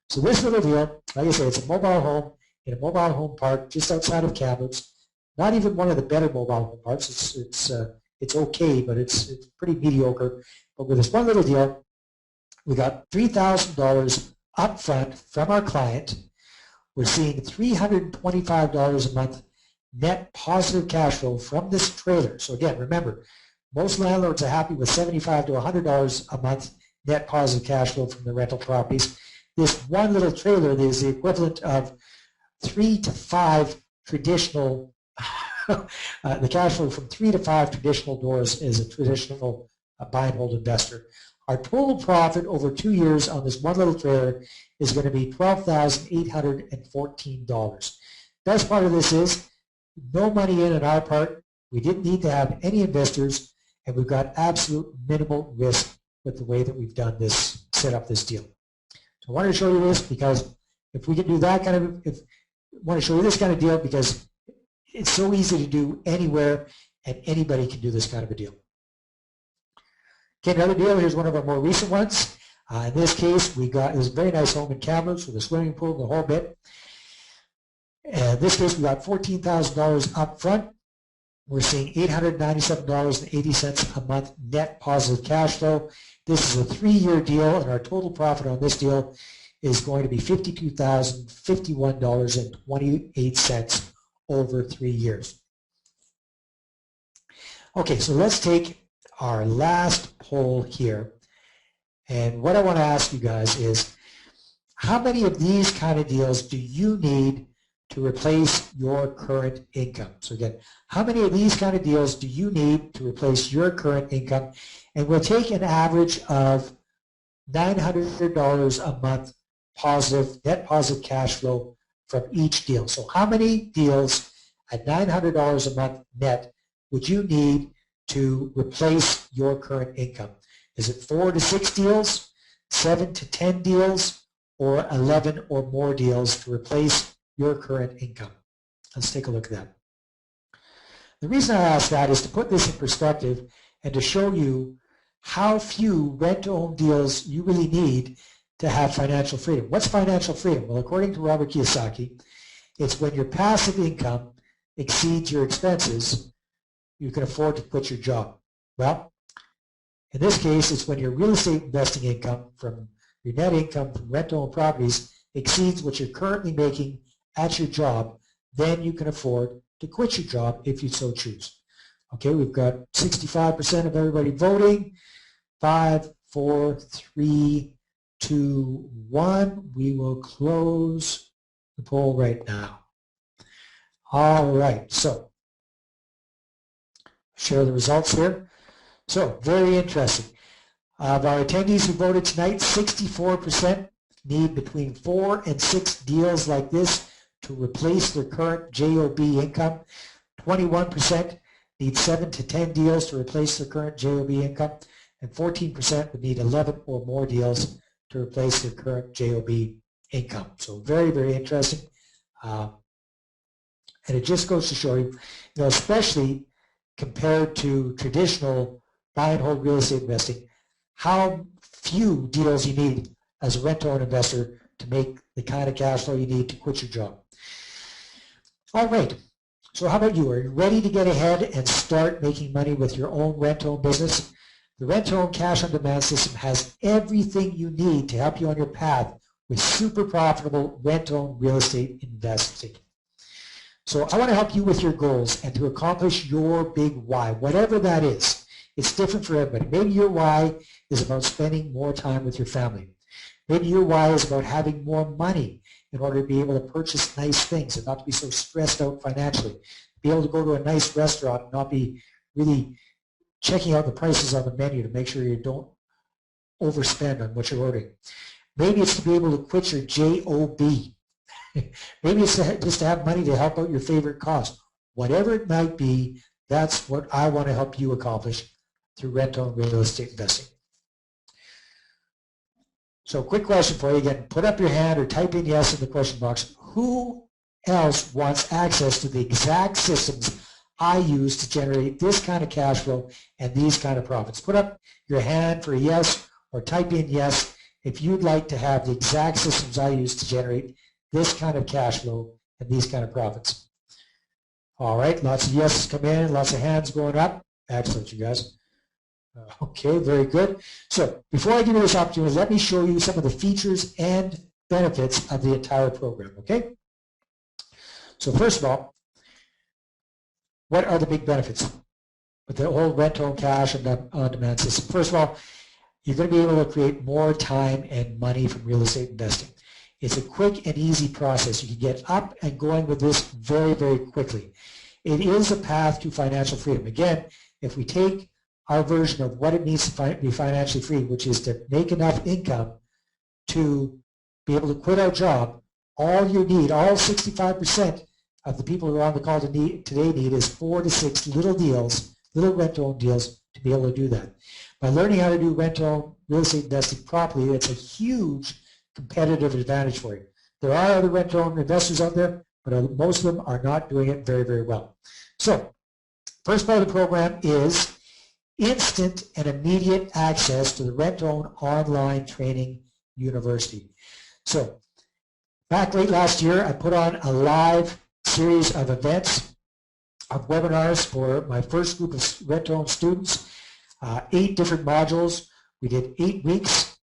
So this little deal, like I say, it's a mobile home in a mobile home park just outside of Kamloops. Not even one of the better mobile home parks. It's okay, but it's pretty mediocre. But with this one little deal, we got $3,000 up front from our client. We're seeing $325 a month net positive cash flow from this trailer. So again, remember, most landlords are happy with $75 to $100 a month net positive cash flow from the rental properties. This one little trailer is the equivalent of 3 to 5 traditional, the cash flow from 3 to 5 traditional doors is a traditional buy and hold investor. Our total profit over 2 years on this one little trailer is going to be $12,814. Best part of this is no money in on our part. We didn't need to have any investors, and we've got absolute minimal risk with the way that we've done this, set up this deal. So I wanted to show you this because if we can do that kind of, I want to show you this kind of deal because it's so easy to do anywhere, and anybody can do this kind of a deal. Okay, another deal, here's one of our more recent ones. In this case, it was a very nice home in Kamloops with a swimming pool and the whole bit. In this case, we got $14,000 up front. We're seeing $897.80 a month net positive cash flow. This is a 3-year deal, and our total profit on this deal is going to be $52,051.28 over 3 years. Okay, so let's take our last poll here. And what I want to ask you guys is, how many of these kind of deals do you need to replace your current income? So again, how many of these kind of deals do you need to replace your current income? And we'll take an average of $900 a month positive, net positive cash flow from each deal. So how many deals at $900 a month net would you need to replace your current income? Is it 4 to 6 deals, 7 to 10 deals, or 11 or more deals to replace your current income? Let's take a look at that. The reason I ask that is to put this in perspective and to show you how few rent-to-own deals you really need to have financial freedom. What's financial freedom? Well, according to Robert Kiyosaki, it's when your passive income exceeds your expenses, you can afford to quit your job. Well, in this case, it's when your real estate investing income from your net income from rent-to-own properties exceeds what you're currently making at your job, then you can afford to quit your job if you so choose. Okay, we've got 65% of everybody voting. 5, 4, 3, 2, 1. We will close the poll right now. All right, so share the results here. So, very interesting. Of our attendees who voted tonight, 64% need between 4 and 6 deals like this to replace their current JOB income. 21% need 7 to 10 deals to replace their current JOB income. And 14% would need 11 or more deals to replace their current JOB income. So very, very interesting. And it just goes to show you, especially compared to traditional buy and hold real estate investing, how few deals you need as a rent-to-own investor to make the kind of cash flow you need to quit your job. All right, so how about you? Are you ready to get ahead and start making money with your own rent-to-own business? The rent-to-own cash on demand system has everything you need to help you on your path with super profitable rent-to-own real estate investing. So I want to help you with your goals and to accomplish your big why, whatever that is. It's different for everybody. Maybe your why is about spending more time with your family. Maybe your why is about having more money in order to be able to purchase nice things and not to be so stressed out financially. Be able to go to a nice restaurant and not be really checking out the prices on the menu to make sure you don't overspend on what you're ordering. Maybe it's to be able to quit your JOB. Maybe it's just to have money to help out your favorite cause. whatever it might be, that's what I want to help you accomplish through rent-owned real estate investing. So quick question for you again, put up your hand or type in yes in the question box. Who else wants access to the exact systems I use to generate this kind of cash flow and these kind of profits? Put up your hand for a yes or type in yes if you'd like to have the exact systems I use to generate this kind of cash flow and these kind of profits. All right, lots of yeses come in, lots of hands going up. Excellent, you guys. Okay, very good. So before I give you this opportunity, let me show you some of the features and benefits of the entire program, okay? So first of all, what are the big benefits with the whole rent-owned cash and on-demand system? First of all, you're going to be able to create more time and money from real estate investing. It's a quick and easy process. You can get up and going with this very, very quickly. It is a path to financial freedom. Again, if we take our version of what it means to be financially free, which is to make enough income to be able to quit our job, all you need, all 65% of the people who are on the call today need is 4 to 6 little deals, little rent-owned deals to be able to do that. By learning how to do rent-owned real estate investing properly, it's a huge competitive advantage for you. There are other rent-owned investors out there, but most of them are not doing it very, very well. So, first part of the program is instant and immediate access to the rent-owned online training university. So, back late last year, I put on a live series of events, of webinars for my first group of rent-owned students, 8 different modules. We did 8 weeks,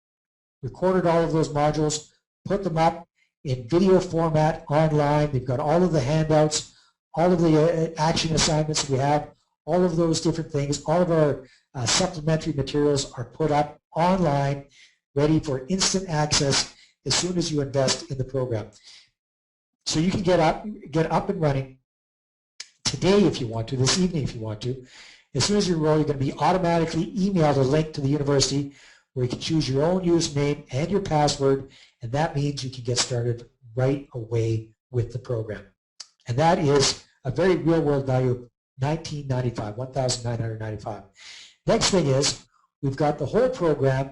recorded all of those modules, put them up in video format online. They've got all of the handouts, all of the action assignments that we have, all of those different things. All of our supplementary materials are put up online, ready for instant access as soon as you invest in the program. So you can get up and running today if you want to, this evening if you want to. As soon as you enroll, you're going to be automatically emailed a link to the university where you can choose your own username and your password, and that means you can get started right away with the program. And that is a very real-world value of $19.95, $1,995. Next thing is we've got the whole program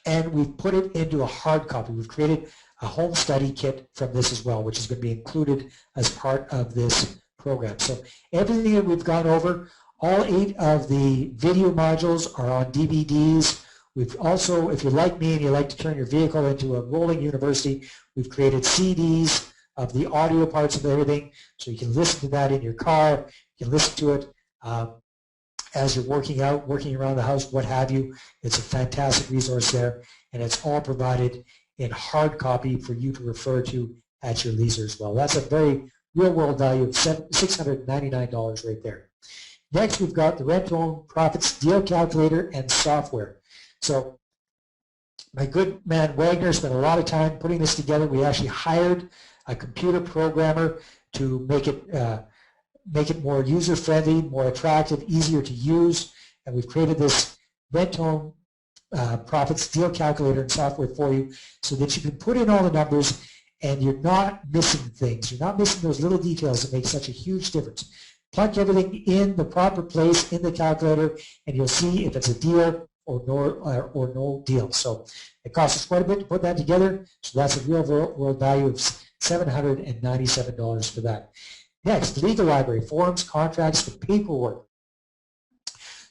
and we've put it into a hard copy. We've created a home study kit from this as well, which is going to be included as part of this program. So everything that we've gone over, all 8 of the video modules are on DVDs. We've also, if you're like me and you like to turn your vehicle into a rolling university, we've created CDs of the audio parts of everything, so you can listen to that in your car, you can listen to it as you're working out, working around the house, what have you. It's a fantastic resource there, and it's all provided in hard copy for you to refer to at your leisure as well. That's a very real-world value of $699 right there. Next, we've got the Rent-Owned Profits Deal Calculator and software. So my good man Wagner spent a lot of time putting this together. We actually hired a computer programmer to make it more user-friendly, more attractive, easier to use, and we've created this Rent-Owned Profits Deal Calculator and software for you so that you can put in all the numbers and you're not missing things. You're not missing those little details that make such a huge difference. Plug everything in the proper place in the calculator and you'll see if it's a deal or no deal. So it costs us quite a bit to put that together, so that's a real world value of $797 for that. Next, legal library, forms, contracts, the paperwork.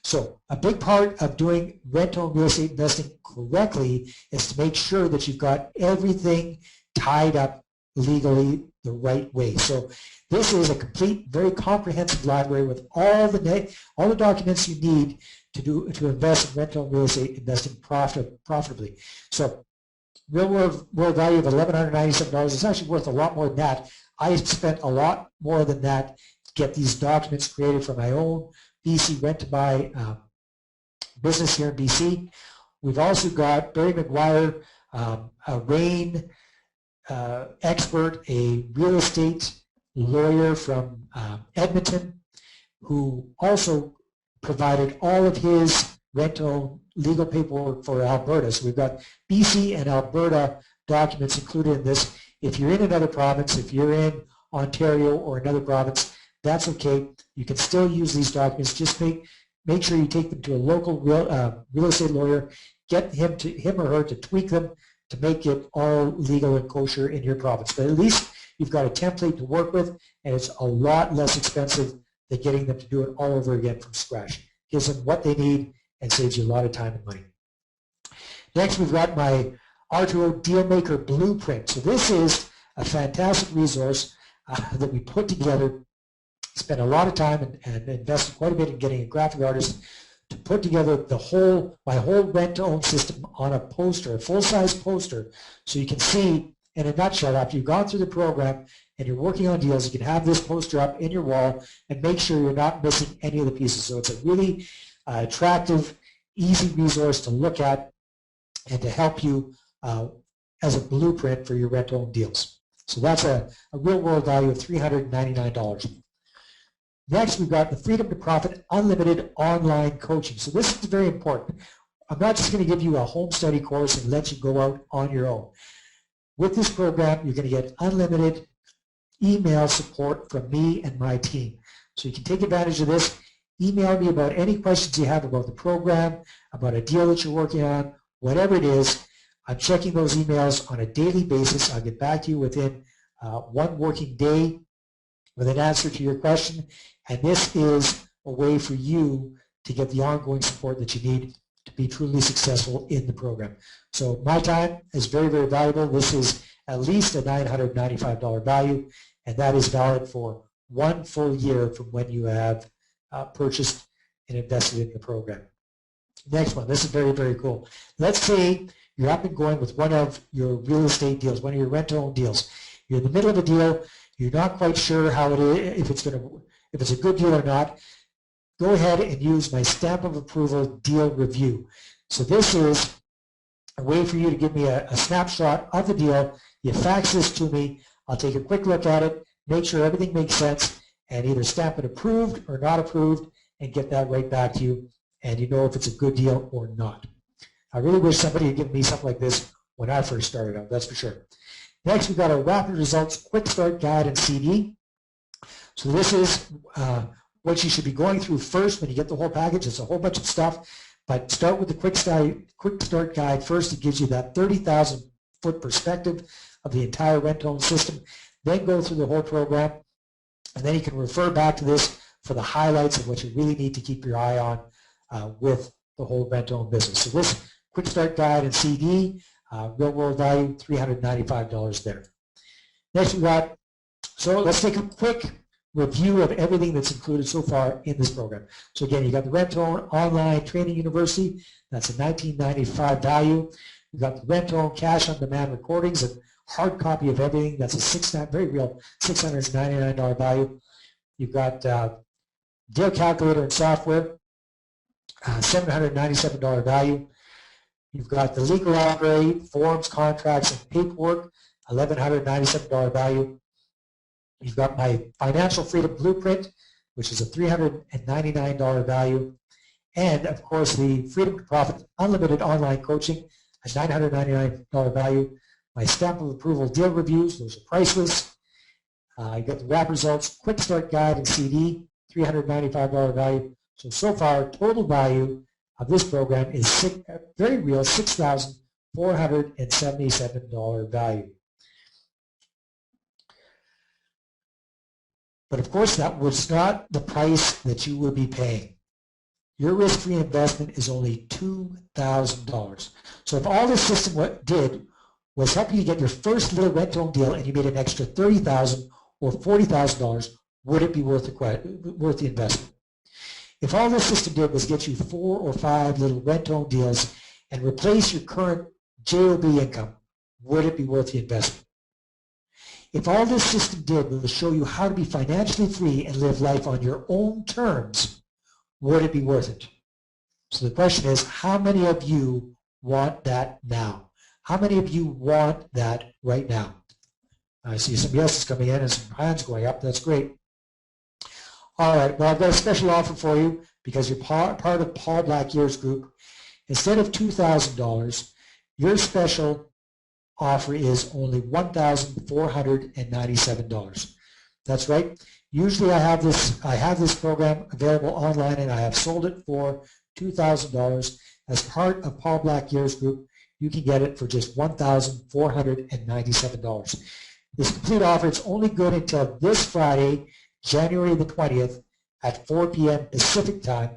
So a big part of doing rent-owned real estate investing correctly is to make sure that you've got everything tied up legally the right way. So this is a complete, very comprehensive library with all the documents you need to invest in rent-owned real estate investing profitably. So real world value of $1,197 is actually worth a lot more than that. I spent a lot more than that to get these documents created for my own BC rent-to-buy business here in BC. We've also got Barry McGuire, a RAIN expert, a real estate lawyer from Edmonton, who also provided all of his rent-owned legal paperwork for Alberta. So we've got BC and Alberta documents included in this. If you're in another province, if you're in Ontario or another province, that's okay. You can still use these documents. Just make sure you take them to a local real estate lawyer. Get him or her to tweak them to make it all legal and kosher in your province. But at least you've got a template to work with, and it's a lot less expensive than getting them to do it all over again from scratch. Gives them what they need and saves you a lot of time and money. Next, we've got my R2O Dealmaker Blueprint. So this is a fantastic resource that we put together, spent a lot of time and invested quite a bit in getting a graphic artist to put together my whole rent-to-own system on a poster, a full-size poster, so you can see in a nutshell, after you've gone through the program and you're working on deals, you can have this poster up in your wall and make sure you're not missing any of the pieces. So it's a really attractive, easy resource to look at and to help you as a blueprint for your rent-to-own deals. So that's a real-world value of $399. Next, we've got the Freedom to Profit Unlimited Online Coaching. So this is very important. I'm not just going to give you a home study course and let you go out on your own. With this program, you're going to get unlimited email support from me and my team. So you can take advantage of this. Email me about any questions you have about the program, about a deal that you're working on, whatever it is. I'm checking those emails on a daily basis. I'll get back to you within 1 working day with an answer to your question. And this is a way for you to get the ongoing support that you need to be truly successful in the program. So my time is very, very valuable. This is at least a $995 value, and that is valid for 1 full year from when you have purchased and invested in the program. Next one, this is very, very cool. Let's say you're up and going with one of your real estate deals, one of your rent-to-own deals. You're in the middle of a deal. You're not quite sure how it is, if it's a good deal or not. Go ahead and use my stamp of approval deal review. So this is a way for you to give me a snapshot of the deal. You fax this to me. I'll take a quick look at it, make sure everything makes sense, and either stamp it approved or not approved and get that right back to you, and you know if it's a good deal or not. I really wish somebody had given me something like this when I first started out, that's for sure. Next, we've got our Rapid Results Quick Start Guide and CD. So this is what you should be going through first when you get the whole package. It's a whole bunch of stuff, but start with the Quick Start Guide first. It gives you that 30,000-foot perspective of the entire rent-to-own system. Then go through the whole program, and then you can refer back to this for the highlights of what you really need to keep your eye on with the whole rent-to-own business. So this Quick Start Guide and CD, real world value, $395 there. Next we got, so let's take a quick review of everything that's included so far in this program. So again, you got the Rent-to-Own Online Training University, that's a $1995 value. You've got the Rent-to-Own Cash on Demand Recordings, a hard copy of everything, that's a very real $699 value. You've got Deal Calculator and Software, $797 value. You've got the Legal Upgrade, Forms, Contracts, and Paperwork, $1,197 value. You've got my Financial Freedom Blueprint, which is a $399 value. And, of course, the Freedom to Profit Unlimited Online Coaching, a $999 value. My Stamp of Approval Deal Reviews, those are priceless. You've got the Rapid Results Quick Start Guide and CD, $395 value. So far, total value of this program is very real, $6,477 value. But of course, that was not the price that you will be paying. Your risk-free investment is only $2,000. So if all this system did was help you get your first little rent-to-own deal and you made an extra $30,000 or $40,000, would it be worth the investment? If all this system did was get you 4 or 5 little rent-to-own deals and replace your current JOB income, would it be worth the investment? If all this system did was show you how to be financially free and live life on your own terms, would it be worth it? So the question is, how many of you want that now? How many of you want that right now? I see somebody else is coming in and some hands going up. That's great. All right, well, I've got a special offer for you because you're part of Paul Blackyear's group. Instead of $2,000, your special offer is only $1,497. That's right. Usually I have this program available online, and I have sold it for $2,000. As part of Paul Blackyear's group, you can get it for just $1,497. This complete offer is only good until this Friday, January the 20th at 4 p.m. Pacific time,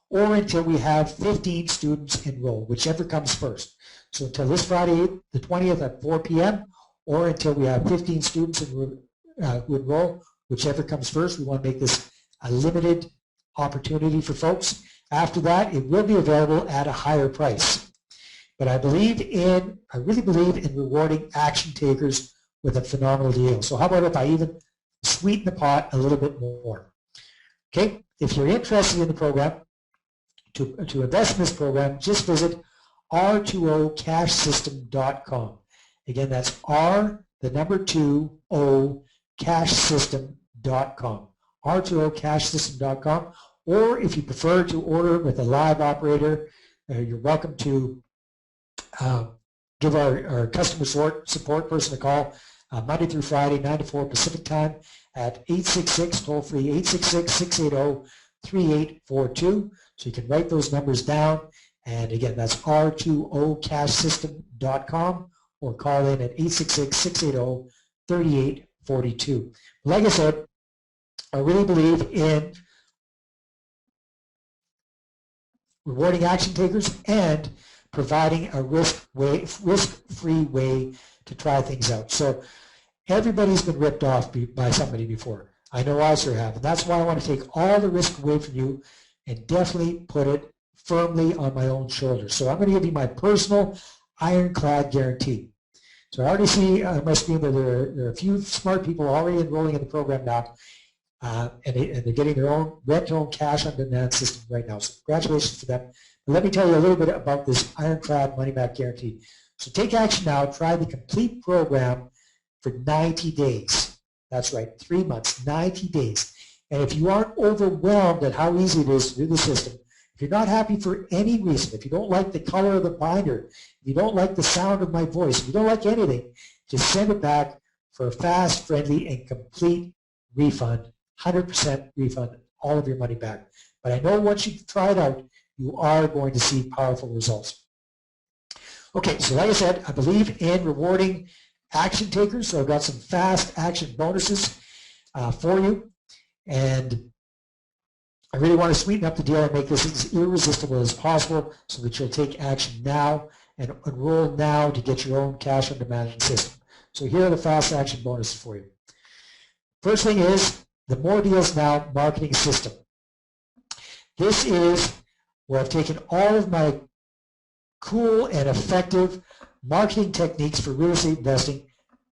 or until we have 15 students enroll, whichever comes first. So until this Friday, the 20th at 4 p.m., or until we have 15 students who enroll, whichever comes first. We want to make this a limited opportunity for folks. After that, it will be available at a higher price. But I really believe in rewarding action takers with a phenomenal deal. So how about if I even sweeten the pot a little bit more? Okay, if you're interested in the program, to invest in this program, just visit R2OCashSystem.com. Again, that's R2O cashsystem.com. R2OCashSystem.com. Or if you prefer to order with a live operator, you're welcome to give our customer support person a call Monday through Friday, 9 to 4 Pacific time at 866, toll-free 866-680-3842. So you can write those numbers down. And again, that's R2OCashSystem.com, or call in at 866-680-3842. Like I said, I really believe in rewarding action takers and providing a risk-free way to try things out. So everybody's been ripped off by somebody before. I know I sure have. And that's why I want to take all the risk away from you and definitely put it firmly on my own shoulders. So I'm going to give you my personal ironclad guarantee. So I already see on my screen that there are a few smart people already enrolling in the program now, and they're getting their own rent-to-own cash-on-demand system right now. So congratulations to them. But let me tell you a little bit about this ironclad money-back guarantee. So take action now. Try the complete program for 90 days. That's right, 3 months, 90 days. And if you aren't overwhelmed at how easy it is to do the system, if you're not happy for any reason, if you don't like the color of the binder, if you don't like the sound of my voice, if you don't like anything, just send it back for a fast, friendly, and complete refund, 100% refund, all of your money back. But I know once you've tried out, you are going to see powerful results. Okay, so like I said, I believe in rewarding action takers, so I've got some fast action bonuses for you. And I really want to sweeten up the deal and make this as irresistible as possible so that you'll take action now and enroll now to get your own cash-on-demand system. So here are the fast action bonuses for you. First thing is the More Deals Now marketing system. This is where I've taken all of my cool and effective marketing techniques for real estate investing,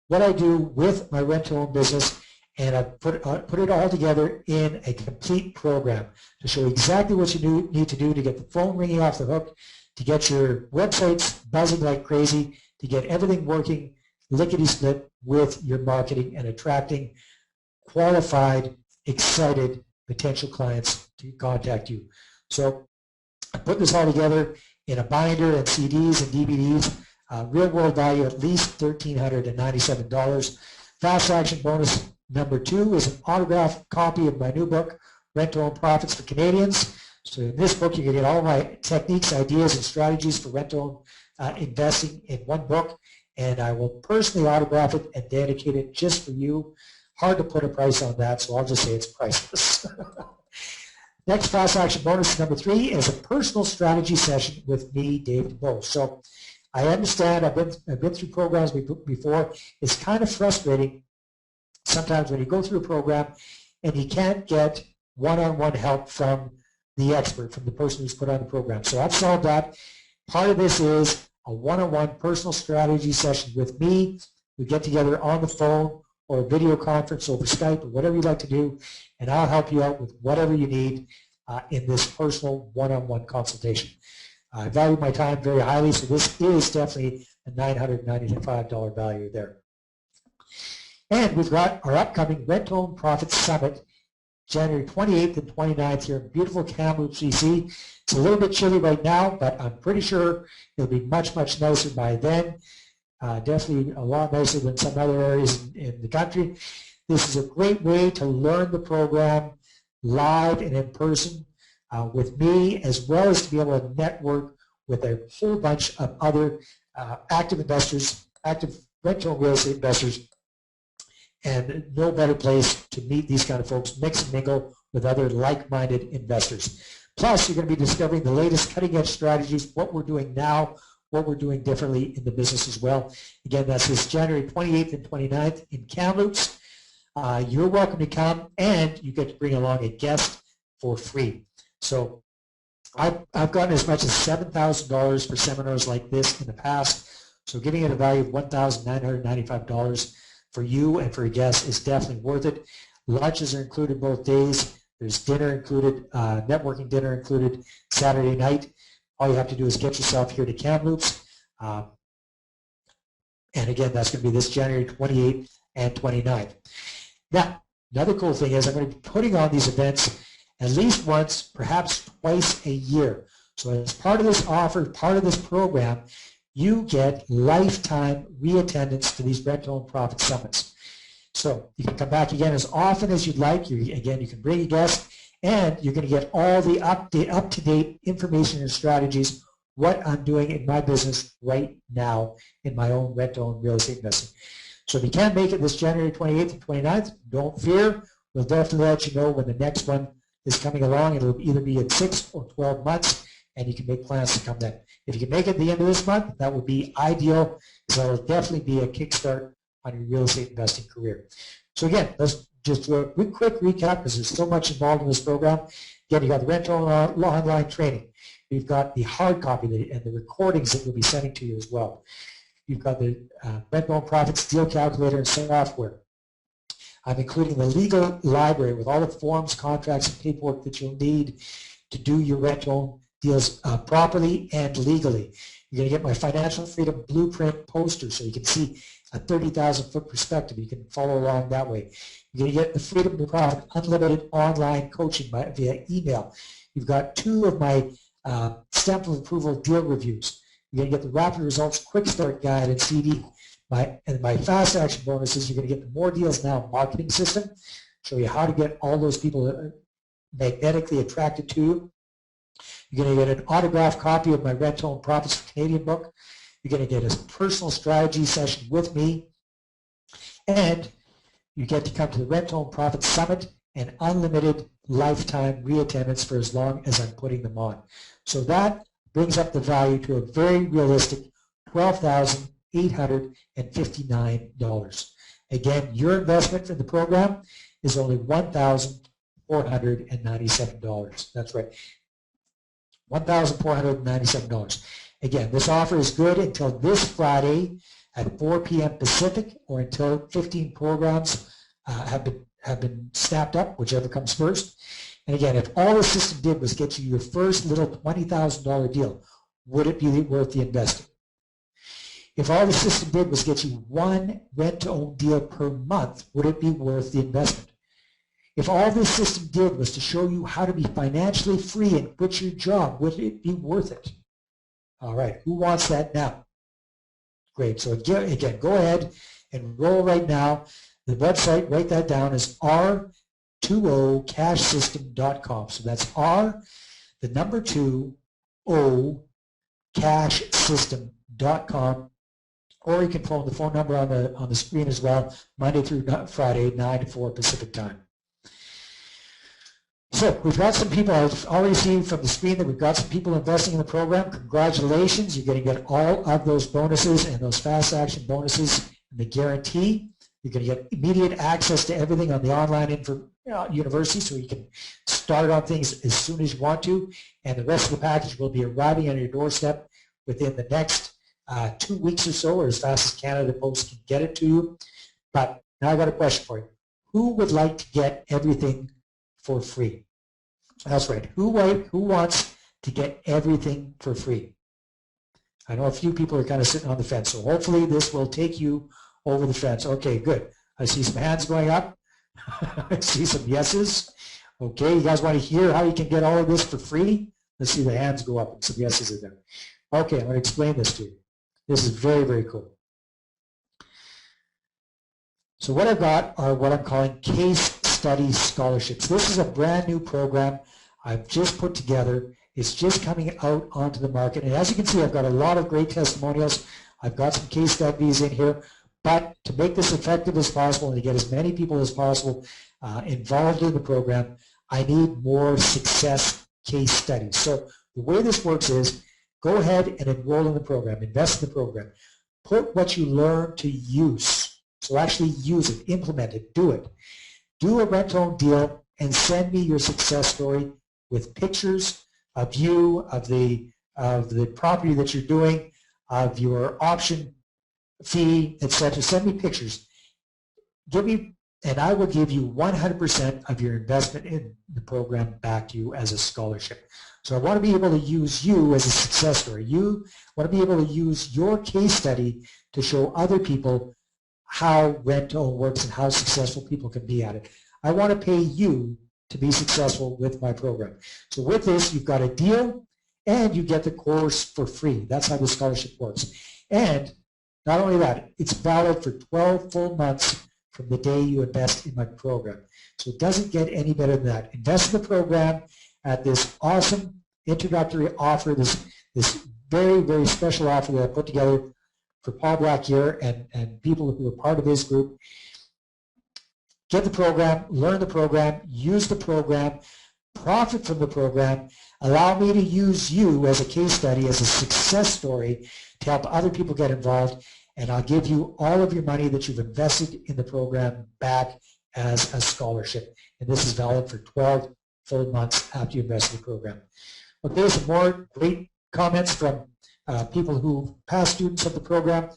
what I do with my rent-to-own business, and I put it all together in a complete program to show exactly what you need to do to get the phone ringing off the hook, to get your websites buzzing like crazy, to get everything working lickety-split with your marketing and attracting qualified, excited potential clients to contact you. So I put this all together in a binder and CDs and DVDs, real world value at least $1,397. Fast action bonus number 2 is an autographed copy of my new book, Rent-to-Own Profits for Canadians. So in this book, you can get all my techniques, ideas, and strategies for rent-to-own investing in one book, and I will personally autograph it and dedicate it just for you. Hard to put a price on that, so I'll just say it's priceless. Next fast action bonus number 3 is a personal strategy session with me, David Bowe. So I understand, I've been through programs before. It's kind of frustrating sometimes when you go through a program and you can't get one-on-one help from the expert, from the person who's put on the program. So I've solved that. Part of this is a one-on-one personal strategy session with me. We get together on the phone or a video conference over Skype or whatever you'd like to do, and I'll help you out with whatever you need in this personal one-on-one consultation. I value my time very highly, so this is definitely a $995 value there. And we've got our upcoming Rent-to-Own Profits Summit, January 28th and 29th here in beautiful Kamloops, BC. It's a little bit chilly right now, but I'm pretty sure it'll be much, much nicer by then. Definitely a lot nicer than some other areas in the country. This is a great way to learn the program live and in person with me, as well as to be able to network with a whole bunch of other active investors, active rental real estate investors, and no better place to meet these kind of folks, mix and mingle with other like-minded investors. Plus, you're going to be discovering the latest cutting-edge strategies, what we're doing now, what we're doing differently in the business as well. Again, that's this January 28th and 29th in Kamloops. You're welcome to come, and you get to bring along a guest for free. So I've gotten as much as $7,000 for seminars like this in the past, so giving it a value of $1,995 for you and for your guests is definitely worth it. Lunches are included both days. There's dinner included, networking dinner included Saturday night. All you have to do is get yourself here to Kamloops. And again, that's going to be this January 28th and 29th. Now, another cool thing is I'm going to be putting on these events at least once, perhaps twice a year. So as part of this offer, part of this program, you get lifetime reattendance to these rent-to-own profit summits. So you can come back again as often as you'd like. Again, you can bring a guest, and you're going to get all the up-to-date information and strategies, what I'm doing in my business right now in my own rent-to-own real estate investing. So if you can't make it this January 28th and 29th, don't fear. We'll definitely let you know when the next one is coming along. It'll either be in 6 or 12 months, and you can make plans to come then. If you can make it at the end of this month, that would be ideal, because that will definitely be a kickstart on your real estate investing career. So again, let's just do a quick recap, because there's so much involved in this program. Again, you've got the rental online training. You've got the hard copy and the recordings that we'll be sending to you as well. You've got the rent-to-own profits deal calculator and software. I'm including the legal library with all the forms, contracts, and paperwork that you'll need to do your rent-to-own deals properly and legally. You're going to get my financial freedom blueprint poster, so you can see a 30,000-foot perspective. You can follow along that way. You're going to get the Freedom to Profit Unlimited online coaching via email. You've got 2 of my stamp of approval deal reviews. You're going to get the Rapid Results Quick Start Guide and CD. And my Fast Action bonuses, you're going to get the More Deals Now marketing system, show you how to get all those people magnetically attracted to you. You're going to get an autographed copy of my Rent-to-Own Profits for Canadian book. You're going to get a personal strategy session with me. And you get to come to the Rent-to-Own Profits Summit and unlimited lifetime reattendance for as long as I'm putting them on. So that brings up the value to a very realistic $12,859. Again, your investment for the program is only $1,497. That's right, $1,497. Again, this offer is good until this Friday at 4 p.m. Pacific, or until 15 programs have been snapped up, whichever comes first. And again, if all the system did was get you your first little $20,000 deal, would it be worth the investing? If all the system did was get you 1 rent-to-own deal per month, would it be worth the investment? If all this system did was to show you how to be financially free and quit your job, would it be worth it? All right, who wants that now? Great, so again, go ahead and enroll right now. The website, write that down, is R2OCashSystem.com. So that's R2OCashSystem.com. Or you can phone the phone number on the screen as well, Monday through Friday, 9 to 4 Pacific time. So we've got some people, I've already seen from the screen that we've got some people investing in the program. Congratulations, you're going to get all of those bonuses and those fast action bonuses and the guarantee. You're going to get immediate access to everything on the online university, so you can start on things as soon as you want to, and the rest of the package will be arriving on your doorstep within the next 2 weeks or so, or as fast as Canada Post can get it to you. But now I've got a question for you. Who would like to get everything for free? That's right. Who wants to get everything for free? I know a few people are kind of sitting on the fence, so hopefully this will take you over the fence. Okay, good. I see some hands going up. I see some yeses. Okay, you guys want to hear how you can get all of this for free? Let's see the hands go up and some yeses are there. Okay, I'm going to explain this to you. This is very, very cool. So what I've got are what I'm calling case study scholarships. This is a brand new program I've just put together. It's just coming out onto the market. And as you can see, I've got a lot of great testimonials. I've got some case studies in here. But to make this effective as possible and to get as many people as possible involved in the program, I need more success case studies. So the way this works is go ahead and enroll in the program, invest in the program. Put what you learn to use. So actually use it, implement it, do it. Do a rent-to-own deal and send me your success story with pictures of you, of the property that you're doing, of your option fee, etc. Send me pictures. Give me, and I will give you 100% of your investment in the program back to you as a scholarship. So I want to be able to use you as a success story. You want to be able to use your case study to show other people how rent-to-own works and how successful people can be at it. I want to pay you to be successful with my program. So with this, you've got a deal and you get the course for free. That's how the scholarship works. And not only that, it's valid for 12 full months from the day you invest in my program. So it doesn't get any better than that. Invest in the program at this awesome introductory offer, this very, very special offer that I put together for Paul Black here and people who are part of his group. Get the program, learn the program, use the program, profit from the program, allow me to use you as a case study, as a success story to help other people get involved, and I'll give you all of your money that you've invested in the program back as a scholarship. And this is valid for 12 full months after you invest in the program. Okay, some more great comments from people who past students of the program.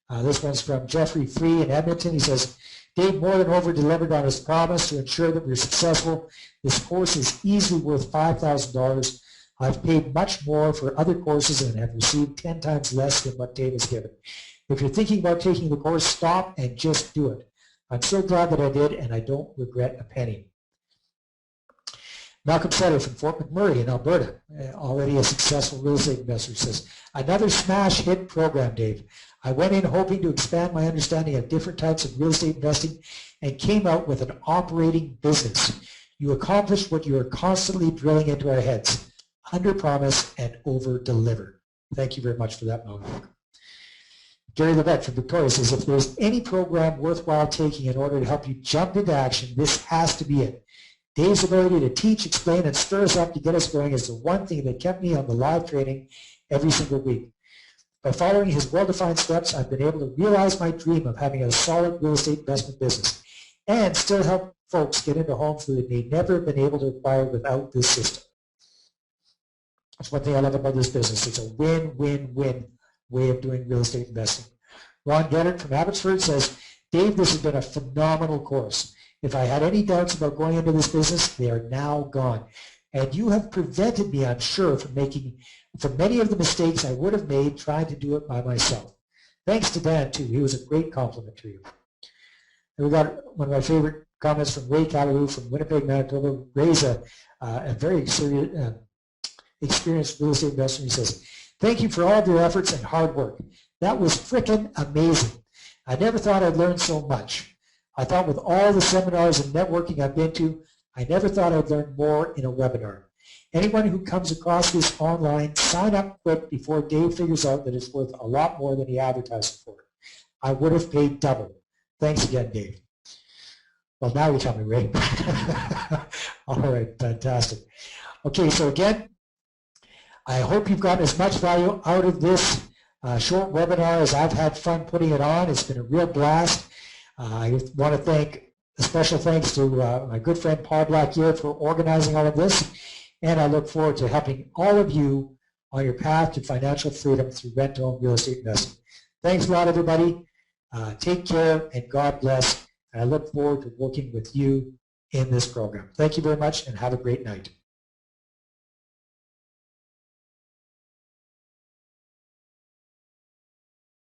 This one's from Jeffrey Free in Edmonton. He says, Dave more than over-delivered on his promise to ensure that we're successful. This course is easily worth $5,000. I've paid much more for other courses and have received 10 times less than what Dave has given. If you're thinking about taking the course, stop and just do it. I'm so glad that I did, and I don't regret a penny. Malcolm Sutter from Fort McMurray in Alberta, already a successful real estate investor, says, another smash hit program, Dave. I went in hoping to expand my understanding of different types of real estate investing and came out with an operating business. You accomplished what you are constantly drilling into our heads, under promise and over deliver. Thank you very much for that, Malcolm. Gary Levette from Victoria says, if there's any program worthwhile taking in order to help you jump into action, this has to be it. Dave's ability to teach, explain, and stir us up to get us going is the one thing that kept me on the live training every single week. By following his well-defined steps, I've been able to realize my dream of having a solid real estate investment business and still help folks get into homes that they may never have been able to acquire without this system. That's one thing I love about this business. It's a win-win-win way of doing real estate investing. Ron Gennett from Abbotsford says, Dave, this has been a phenomenal course. If I had any doubts about going into this business, they are now gone. And you have prevented me, I'm sure, from many of the mistakes I would have made trying to do it by myself. Thanks to Dan, too. He was a great compliment to you. And we got one of my favorite comments from Ray Callaloo from Winnipeg, Manitoba. Ray's a very experienced real estate investor. He says, thank you for all of your efforts and hard work. That was frickin' amazing. I never thought I'd learn so much. I thought with all the seminars and networking I've been to, I never thought I'd learn more in a webinar. Anyone who comes across this online, sign up quick before Dave figures out that it's worth a lot more than he advertised for it. I would have paid double. Thanks again, Dave. Well, now you tell me, Ray. All right, fantastic. Okay, so again, I hope you've gotten as much value out of this short webinar as I've had fun putting it on. It's been a real blast. I want to thank a special thanks to my good friend Paul Black here for organizing all of this, and I look forward to helping all of you on your path to financial freedom through rent-to-own real estate investing. Thanks a lot, everybody. Take care, and God bless. And I look forward to working with you in this program. Thank you very much, and have a great night.